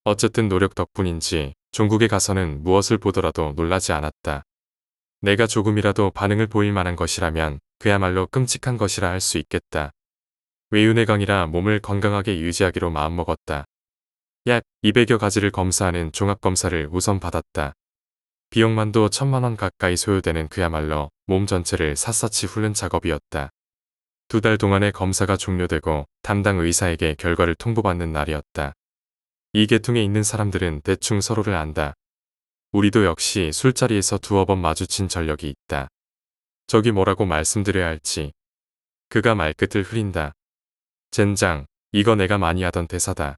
어쨌든 노력 덕분인지 종국에 가서는 무엇을 보더라도 놀라지 않았다. 내가 조금이라도 반응을 보일 만한 것이라면 그야말로 끔찍한 것이라 할 수 있겠다. 외유내 강이라 몸을 건강하게 유지하기로 마음먹었다. 약 200여 가지를 검사하는 종합검사를 우선 받았다. 비용만도 1,000만 원 가까이 소요되는 그야말로 몸 전체를 샅샅이 훑는 작업이었다. 2달 동안의 검사가 종료되고 담당 의사에게 결과를 통보받는 날이었다. 이 계통에 있는 사람들은 대충 서로를 안다. 우리도 역시 술자리에서 두어 번 마주친 전력이 있다. 저기 뭐라고 말씀드려야 할지. 그가 말끝을 흐린다. 젠장, 이거 내가 많이 하던 대사다.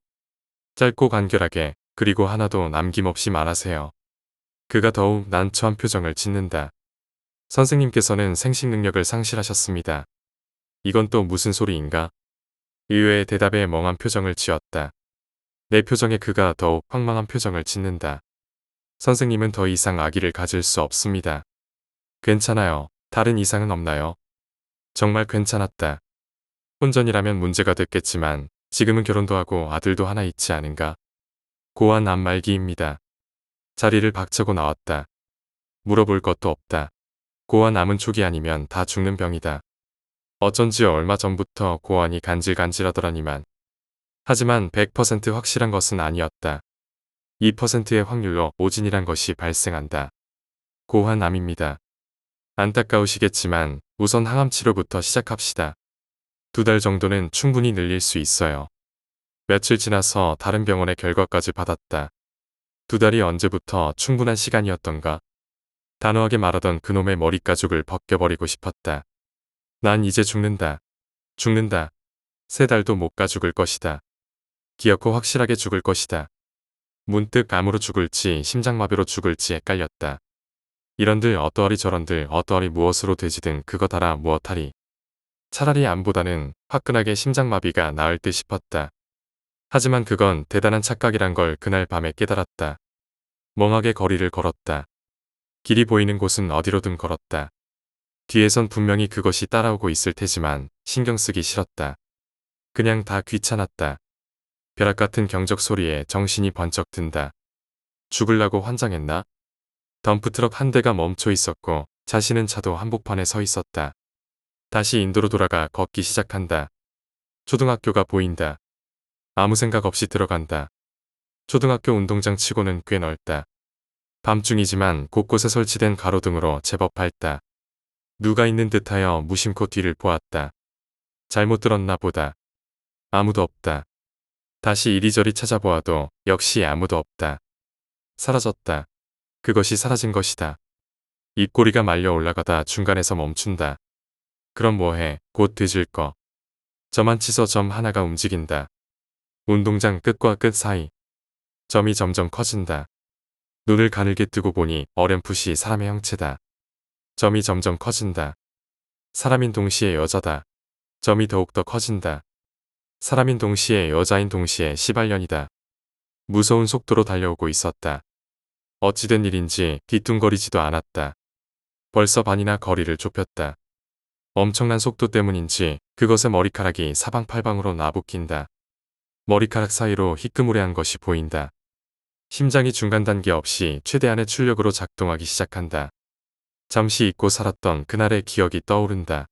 짧고 간결하게, 그리고 하나도 남김없이 말하세요. 그가 더욱 난처한 표정을 짓는다. 선생님께서는 생식 능력을 상실하셨습니다. 이건 또 무슨 소리인가? 의외의 대답에 멍한 표정을 지었다. 내 표정에 그가 더욱 황망한 표정을 짓는다. 선생님은 더 이상 아기를 가질 수 없습니다. 괜찮아요. 다른 이상은 없나요? 정말 괜찮았다. 혼전이라면 문제가 됐겠지만 지금은 결혼도 하고 아들도 하나 있지 않은가? 고한 암말기입니다. 자리를 박차고 나왔다. 물어볼 것도 없다. 고환 암은 초기 아니면 다 죽는 병이다. 어쩐지 얼마 전부터 고환이 간질간질하더라니만. 하지만 100% 확실한 것은 아니었다. 2%의 확률로 오진이란 것이 발생한다. 고환 암입니다. 안타까우시겠지만 우선 항암 치료부터 시작합시다. 2달 정도는 충분히 늘릴 수 있어요. 며칠 지나서 다른 병원의 결과까지 받았다. 2달이 언제부터 충분한 시간이었던가. 단호하게 말하던 그놈의 머리가죽을 벗겨버리고 싶었다. 난 이제 죽는다. 죽는다. 3달도 못 가 죽을 것이다. 기어코 확실하게 죽을 것이다. 문득 암으로 죽을지 심장마비로 죽을지 헷갈렸다. 이런들 어떠하리 저런들 어떠하리 무엇으로 되지든 그거 달아 무엇하리. 차라리 암보다는 화끈하게 심장마비가 나을 듯 싶었다. 하지만 그건 대단한 착각이란 걸 그날 밤에 깨달았다. 멍하게 거리를 걸었다. 길이 보이는 곳은 어디로든 걸었다. 뒤에선 분명히 그것이 따라오고 있을 테지만 신경 쓰기 싫었다. 그냥 다 귀찮았다. 벼락 같은 경적 소리에 정신이 번쩍 든다. 죽을라고 환장했나? 덤프트럭 한 대가 멈춰 있었고 자신은 차도 한복판에 서 있었다. 다시 인도로 돌아가 걷기 시작한다. 초등학교가 보인다. 아무 생각 없이 들어간다. 초등학교 운동장 치고는 꽤 넓다. 밤중이지만 곳곳에 설치된 가로등으로 제법 밝다. 누가 있는 듯하여 무심코 뒤를 보았다. 잘못 들었나 보다. 아무도 없다. 다시 이리저리 찾아보아도 역시 아무도 없다. 사라졌다. 그것이 사라진 것이다. 입꼬리가 말려 올라가다 중간에서 멈춘다. 그럼 뭐해, 곧 뒤질 거. 저만 치서 점 하나가 움직인다. 운동장 끝과 끝 사이. 점이 점점 커진다. 눈을 가늘게 뜨고 보니 어렴풋이 사람의 형체다. 점이 점점 커진다. 사람인 동시에 여자다. 점이 더욱더 커진다. 사람인 동시에 여자인 동시에 시발년이다. 무서운 속도로 달려오고 있었다. 어찌된 일인지 뒤뚱거리지도 않았다. 벌써 반이나 거리를 좁혔다. 엄청난 속도 때문인지 그것의 머리카락이 사방팔방으로 나부낀다. 머리카락 사이로 희끄무레한 것이 보인다. 심장이 중간 단계 없이 최대한의 출력으로 작동하기 시작한다. 잠시 잊고 살았던 그날의 기억이 떠오른다.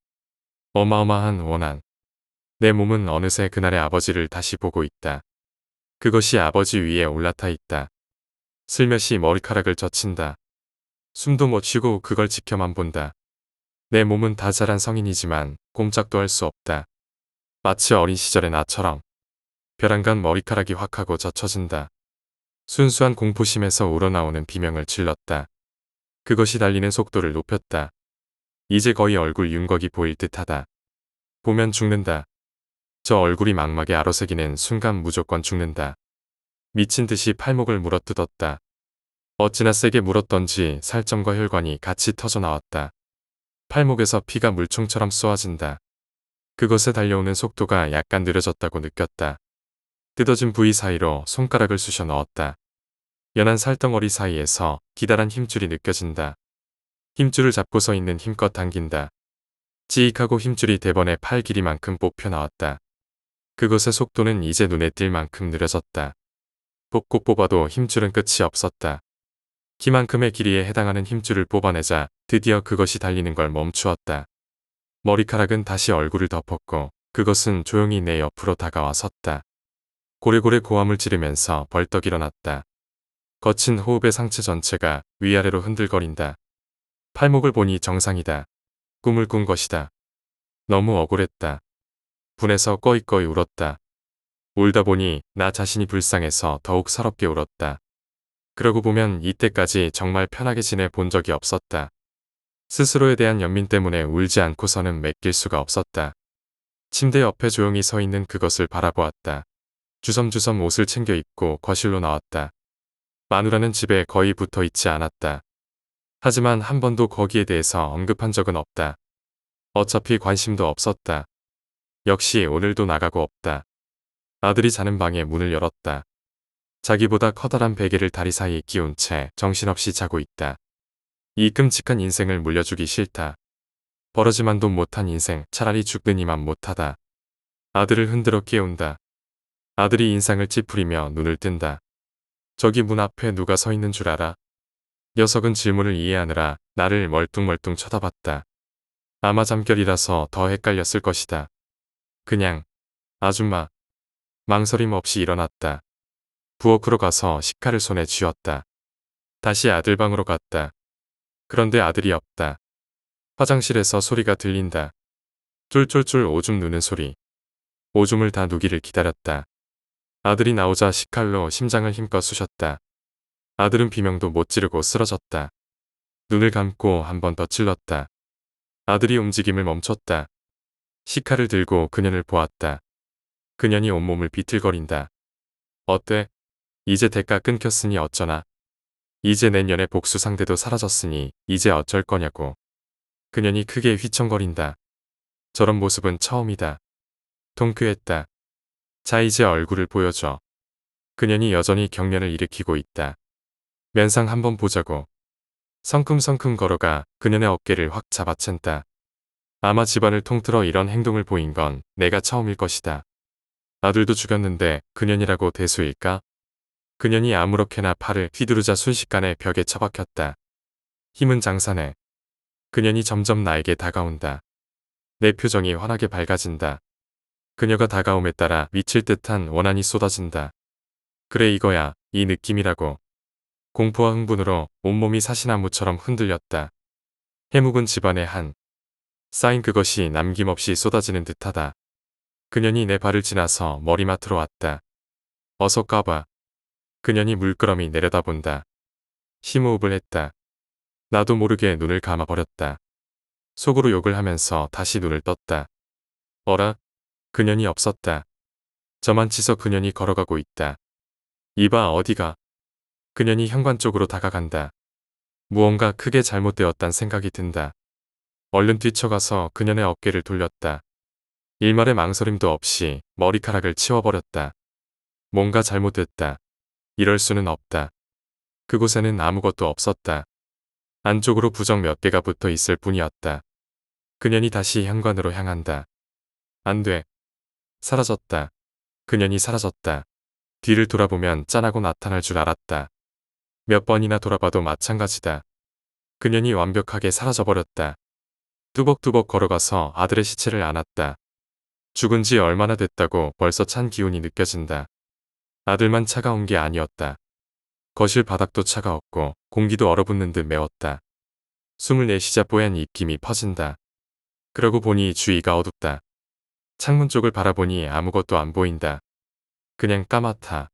어마어마한 원한. 내 몸은 어느새 그날의 아버지를 다시 보고 있다. 그것이 아버지 위에 올라타 있다. 슬며시 머리카락을 젖힌다. 숨도 못 쉬고 그걸 지켜만 본다. 내 몸은 다 자란 성인이지만 꼼짝도 할 수 없다. 마치 어린 시절의 나처럼. 벼랑간 머리카락이 확 하고 젖혀진다. 순수한 공포심에서 우러나오는 비명을 질렀다. 그것이 달리는 속도를 높였다. 이제 거의 얼굴 윤곽이 보일 듯하다. 보면 죽는다. 저 얼굴이 망막에 아로새기는 순간 무조건 죽는다. 미친 듯이 팔목을 물어뜯었다. 어찌나 세게 물었던지 살점과 혈관이 같이 터져 나왔다. 팔목에서 피가 물총처럼 쏘아진다. 그것에 달려오는 속도가 약간 느려졌다고 느꼈다. 뜯어진 부위 사이로 손가락을 쑤셔 넣었다. 연한 살덩어리 사이에서 기다란 힘줄이 느껴진다. 힘줄을 잡고 서 있는 힘껏 당긴다. 찌익하고 힘줄이 대번에 팔 길이만큼 뽑혀 나왔다. 그것의 속도는 이제 눈에 띌 만큼 느려졌다. 뽑고 뽑아도 힘줄은 끝이 없었다. 키만큼의 길이에 해당하는 힘줄을 뽑아내자 드디어 그것이 달리는 걸 멈추었다. 머리카락은 다시 얼굴을 덮었고 그것은 조용히 내 옆으로 다가와 섰다. 고래고래 고함을 지르면서 벌떡 일어났다. 거친 호흡의 상체 전체가 위아래로 흔들거린다. 팔목을 보니 정상이다. 꿈을 꾼 것이다. 너무 억울했다. 분해서 꺼이꺼이 울었다. 울다 보니 나 자신이 불쌍해서 더욱 서럽게 울었다. 그러고 보면 이때까지 정말 편하게 지내 본 적이 없었다. 스스로에 대한 연민 때문에 울지 않고서는 맡길 수가 없었다. 침대 옆에 조용히 서 있는 그것을 바라보았다. 주섬주섬 옷을 챙겨 입고 거실로 나왔다. 마누라는 집에 거의 붙어 있지 않았다. 하지만 한 번도 거기에 대해서 언급한 적은 없다. 어차피 관심도 없었다. 역시 오늘도 나가고 없다. 아들이 자는 방에 문을 열었다. 자기보다 커다란 베개를 다리 사이에 끼운 채 정신없이 자고 있다. 이 끔찍한 인생을 물려주기 싫다. 버러지만도 못한 인생 차라리 죽느니만 못하다. 아들을 흔들어 깨운다. 아들이 인상을 찌푸리며 눈을 뜬다. 저기 문 앞에 누가 서 있는 줄 알아? 녀석은 질문을 이해하느라 나를 멀뚱멀뚱 쳐다봤다. 아마 잠결이라서 더 헷갈렸을 것이다. 그냥 아줌마. 망설임 없이 일어났다. 부엌으로 가서 식칼을 손에 쥐었다. 다시 아들 방으로 갔다. 그런데 아들이 없다. 화장실에서 소리가 들린다. 쫄쫄쫄 오줌 누는 소리. 오줌을 다 누기를 기다렸다. 아들이 나오자 식칼로 심장을 힘껏 쑤셨다. 아들은 비명도 못 지르고 쓰러졌다. 눈을 감고 한 번 더 찔렀다. 아들이 움직임을 멈췄다. 시카를 들고 그년을 보았다. 그년이 온몸을 비틀거린다. 어때? 이제 대가 끊겼으니 어쩌나? 이제 내년에 복수 상대도 사라졌으니 이제 어쩔 거냐고. 그년이 크게 휘청거린다. 저런 모습은 처음이다. 통쾌했다. 자 이제 얼굴을 보여줘. 그년이 여전히 경련을 일으키고 있다. 면상 한번 보자고. 성큼성큼 걸어가 그년의 어깨를 확 잡아챈다. 아마 집안을 통틀어 이런 행동을 보인 건 내가 처음일 것이다. 아들도 죽였는데 그년이라고 대수일까? 그년이 아무렇게나 팔을 휘두르자 순식간에 벽에 처박혔다. 힘은 장사네. 그년이 점점 나에게 다가온다. 내 표정이 환하게 밝아진다. 그녀가 다가옴에 따라 미칠 듯한 원한이 쏟아진다. 그래 이거야, 이 느낌이라고. 공포와 흥분으로 온몸이 사시나무처럼 흔들렸다. 해묵은 집안의 한 쌓인 그것이 남김없이 쏟아지는 듯하다. 그년이 내 발을 지나서 머리맡으로 왔다. 어서 까봐. 그년이 물끄러미 내려다본다. 심호흡을 했다. 나도 모르게 눈을 감아버렸다. 속으로 욕을 하면서 다시 눈을 떴다. 어라? 그년이 없었다. 저만 치서 그년이 걸어가고 있다. 이봐 어디가? 그년이 현관 쪽으로 다가간다. 무언가 크게 잘못되었단 생각이 든다. 얼른 뛰쳐가서 그년의 어깨를 돌렸다. 일말의 망설임도 없이 머리카락을 치워버렸다. 뭔가 잘못됐다. 이럴 수는 없다. 그곳에는 아무것도 없었다. 안쪽으로 부적 몇 개가 붙어 있을 뿐이었다. 그년이 다시 현관으로 향한다. 안 돼. 사라졌다. 그년이 사라졌다. 뒤를 돌아보면 짠하고 나타날 줄 알았다. 몇 번이나 돌아봐도 마찬가지다. 그년이 완벽하게 사라져버렸다. 뚜벅뚜벅 걸어가서 아들의 시체를 안았다. 죽은 지 얼마나 됐다고 벌써 찬 기운이 느껴진다. 아들만 차가운 게 아니었다. 거실 바닥도 차가웠고 공기도 얼어붙는 듯 매웠다. 숨을 내쉬자 뽀얀 입김이 퍼진다. 그러고 보니 주위가 어둡다. 창문 쪽을 바라보니 아무것도 안 보인다. 그냥 까맣다.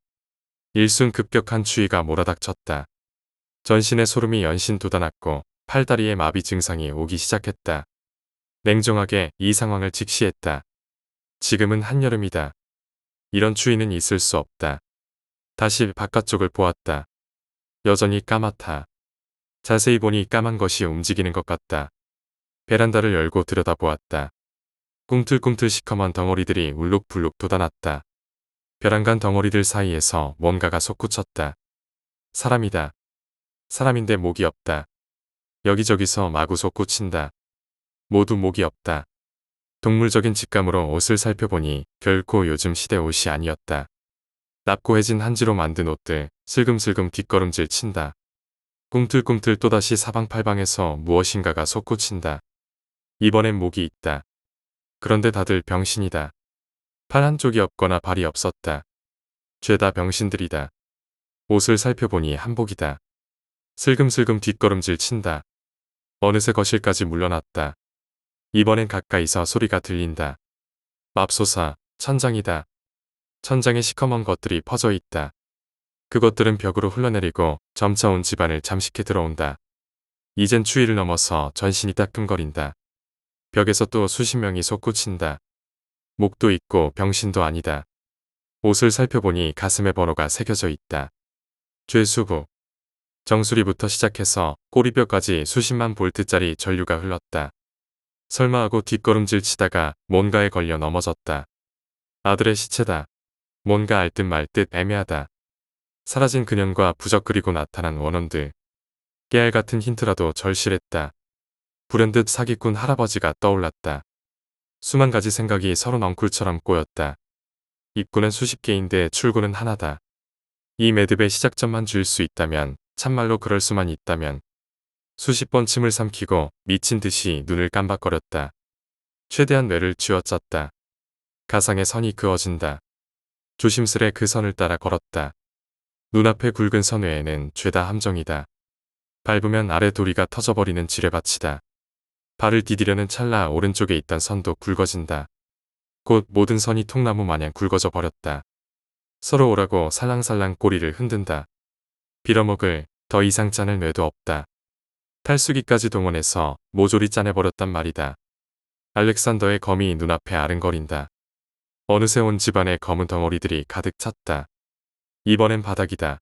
일순 급격한 추위가 몰아닥쳤다. 전신에 소름이 연신 돋아났고 팔다리에 마비 증상이 오기 시작했다. 냉정하게 이 상황을 직시했다. 지금은 한여름이다. 이런 추위는 있을 수 없다. 다시 바깥쪽을 보았다. 여전히 까맣다. 자세히 보니 까만 것이 움직이는 것 같다. 베란다를 열고 들여다보았다. 꿈틀꿈틀 시커먼 덩어리들이 울룩불룩 돋아났다. 벼랑간 덩어리들 사이에서 뭔가가 솟구쳤다. 사람이다. 사람인데 목이 없다. 여기저기서 마구 솟구친다. 모두 목이 없다. 동물적인 직감으로 옷을 살펴보니 결코 요즘 시대 옷이 아니었다. 납고해진 한지로 만든 옷들 슬금슬금 뒷걸음질 친다. 꿈틀꿈틀 또다시 사방팔방에서 무엇인가가 솟구친다. 이번엔 목이 있다. 그런데 다들 병신이다. 팔 한쪽이 없거나 발이 없었다. 죄다 병신들이다. 옷을 살펴보니 한복이다. 슬금슬금 뒷걸음질 친다. 어느새 거실까지 물러났다. 이번엔 가까이서 소리가 들린다. 맙소사, 천장이다. 천장에 시커먼 것들이 퍼져 있다. 그것들은 벽으로 흘러내리고 점차 온 집안을 잠식해 들어온다. 이젠 추위를 넘어서 전신이 따끔거린다. 벽에서 또 수십 명이 솟구친다. 목도 있고 병신도 아니다. 옷을 살펴보니 가슴에 번호가 새겨져 있다. 죄수부. 정수리부터 시작해서 꼬리뼈까지 수십만 볼트짜리 전류가 흘렀다. 설마 하고 뒷걸음질 치다가 뭔가에 걸려 넘어졌다. 아들의 시체다. 뭔가 알 듯 말 듯 애매하다. 사라진 그년과 부적 그리고 나타난 원혼들. 깨알 같은 힌트라도 절실했다. 불현듯 사기꾼 할아버지가 떠올랐다. 수만 가지 생각이 서로 넝쿨처럼 꼬였다. 입구는 수십 개인데 출구는 하나다. 이 매듭의 시작점만 줄 수 있다면, 참말로 그럴 수만 있다면. 수십 번 침을 삼키고 미친 듯이 눈을 깜박거렸다. 최대한 뇌를 쥐어짰다. 가상의 선이 그어진다. 조심스레 그 선을 따라 걸었다. 눈앞의 굵은 선 외에는 죄다 함정이다. 밟으면 아래 도리가 터져버리는 지뢰밭이다. 발을 디디려는 찰나 오른쪽에 있던 선도 굵어진다. 곧 모든 선이 통나무 마냥 굵어져 버렸다. 서로 오라고 살랑살랑 꼬리를 흔든다. 빌어먹을 더 이상 짜낼 뇌도 없다. 탈수기까지 동원해서 모조리 짜내버렸단 말이다. 알렉산더의 검이 눈앞에 아른거린다. 어느새 온 집안에 검은 덩어리들이 가득 찼다. 이번엔 바닥이다.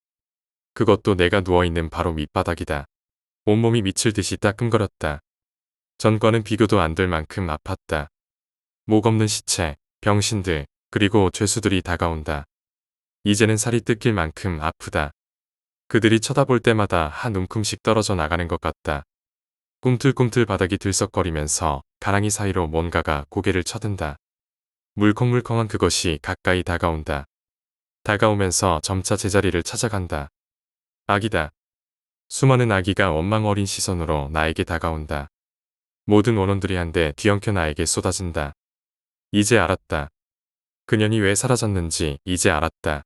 그것도 내가 누워있는 바로 밑바닥이다. 온몸이 미칠 듯이 따끔거렸다. 전과는 비교도 안 될 만큼 아팠다. 목 없는 시체, 병신들, 그리고 죄수들이 다가온다. 이제는 살이 뜯길 만큼 아프다. 그들이 쳐다볼 때마다 한 움큼씩 떨어져 나가는 것 같다. 꿈틀꿈틀 바닥이 들썩거리면서 가랑이 사이로 뭔가가 고개를 쳐든다. 물컹물컹한 그것이 가까이 다가온다. 다가오면서 점차 제자리를 찾아간다. 아기다. 수많은 아기가 원망 어린 시선으로 나에게 다가온다. 모든 원혼들이 한데 뒤엉켜 나에게 쏟아진다. 이제 알았다. 그년이 왜 사라졌는지 이제 알았다.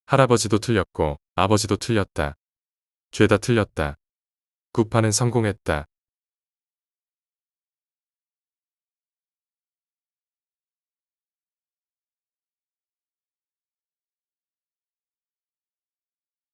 할아버지도 틀렸고 아버지도 틀렸다. 죄다 틀렸다. 구파는 성공했다.